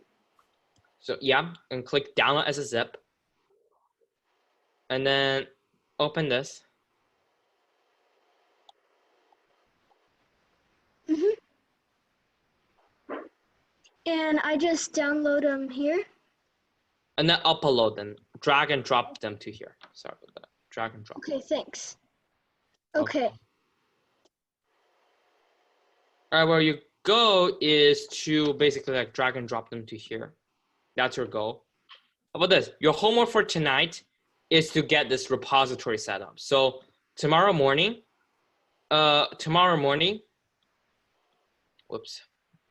So yeah, and click download as a zip. and then open this. And I just download them here. And then upload them. Drag and drop them to here. Sorry about that. Drag and drop. Okay, thanks. Okay. Okay. All right, where you go is to basically like drag and drop them to here. That's your goal. How about this? Your homework for tonight is to get this repository set up. So tomorrow morning, whoops,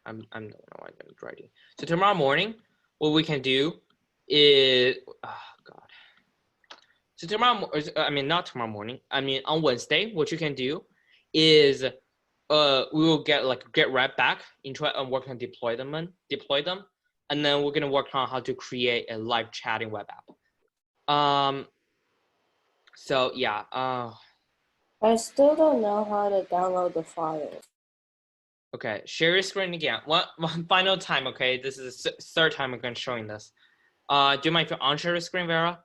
I don't know why I'm writing. So tomorrow morning, what we can do is, oh God. So tomorrow, not tomorrow morning. On Wednesday, what you can do is, we will get right back into it and work on deploy them, and then we're gonna work on how to create a live chatting web app. So yeah. I still don't know how to download the files. Okay, share your screen again. One final time. Okay, this is the third time I'm gonna showing this. Do you mind if you unshare your screen, Vera?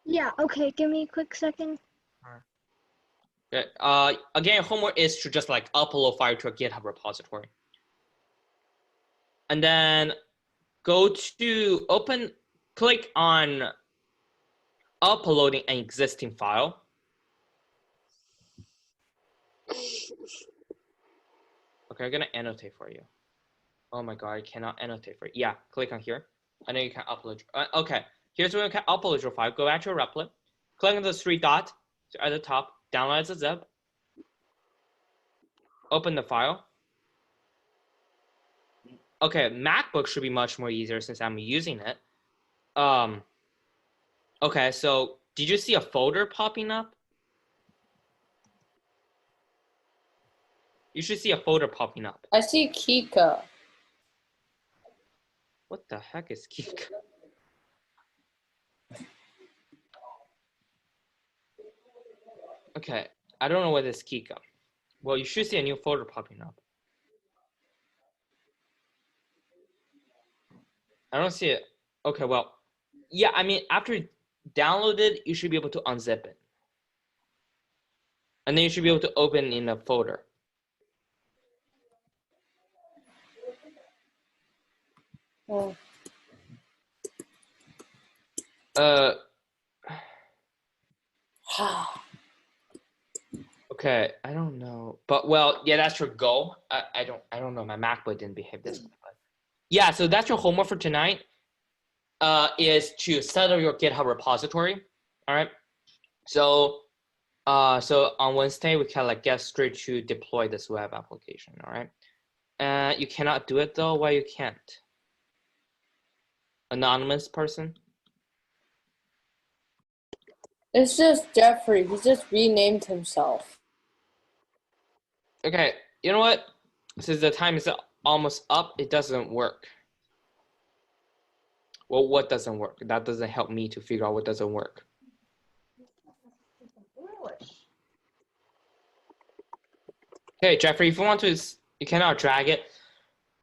Yeah, okay, give me a quick second. Okay. Again, homework is to just like upload file to a GitHub repository. And then go to click on uploading an existing file. Okay, I'm gonna annotate for you. Oh my God, I cannot annotate for you. Yeah, click on here, and then you can upload. Okay, here's where you can upload your file. Go back to your Replit, click on the 3 dots at the top, download as a zip, open the file. Okay, MacBook should be much more easier since I'm using it. Okay, so did you see a folder popping up? You should see a folder popping up. I see Kika. What the heck is Kika? Okay, I don't know what is Kika. Well, you should see a new folder popping up. I don't see it. Okay, well, yeah, after you download it, you should be able to unzip it. And then you should be able to open in a folder. Oh. Okay, I don't know, but well, yeah, that's your goal. I don't know. My MacBook didn't behave this way. But yeah, so that's your homework for tonight. Is to set up your GitHub repository. All right. So on Wednesday we can get straight to deploy this web application. All right. You cannot do it though. Why you can't? Anonymous person. It's just Jeffrey. He just renamed himself. Okay, you know what? Since the time is almost up, it doesn't work. Well, what doesn't work? That doesn't help me to figure out what doesn't work. Okay, Jeffrey, if you want to, you cannot drag it.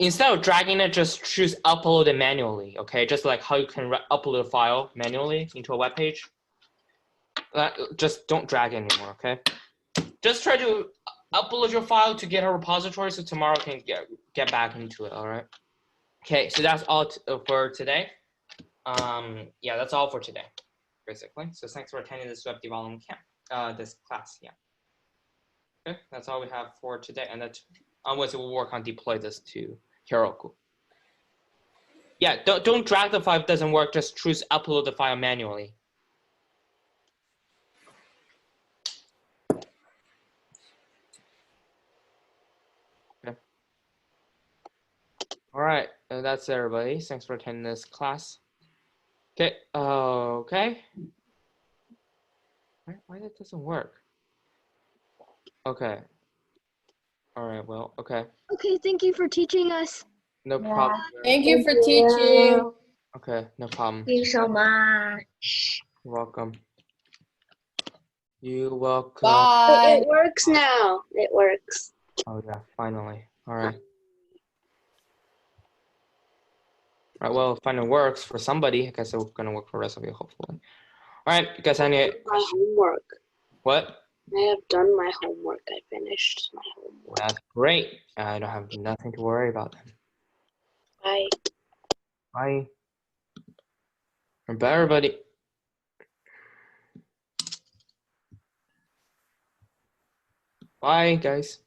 Instead of dragging it, just choose upload it manually, okay? Just like how you can upload a file manually into a web page. Just don't drag it anymore, okay? Just try to upload your file to GitHub repository so tomorrow can get back into it, all right? Okay, so that's all for today. Yeah, that's all for today, basically. So thanks for attending this web development camp, this class, yeah. Okay, that's all we have for today. And that onwards we'll work on deploy this to Heroku. Yeah, don't drag the file if it doesn't work, just choose upload the file manually. Okay. All right, that's everybody. Thanks for attending this class. Okay, okay. Why that doesn't work? Okay. All right, well, okay. Okay, thank you for teaching us. No problem. Thank you for teaching. Okay, no problem. Thank you so much. You're welcome. You're welcome. Bye. It works now. It works. Oh yeah, finally. All right. All right, well, finally works for somebody. I guess it's gonna work for the rest of you, hopefully. All right, you guys have any My homework. what? I have done my homework. I finished my homework. That's great. I don't have nothing to worry about then. Bye. Bye. Bye, everybody. Bye, guys.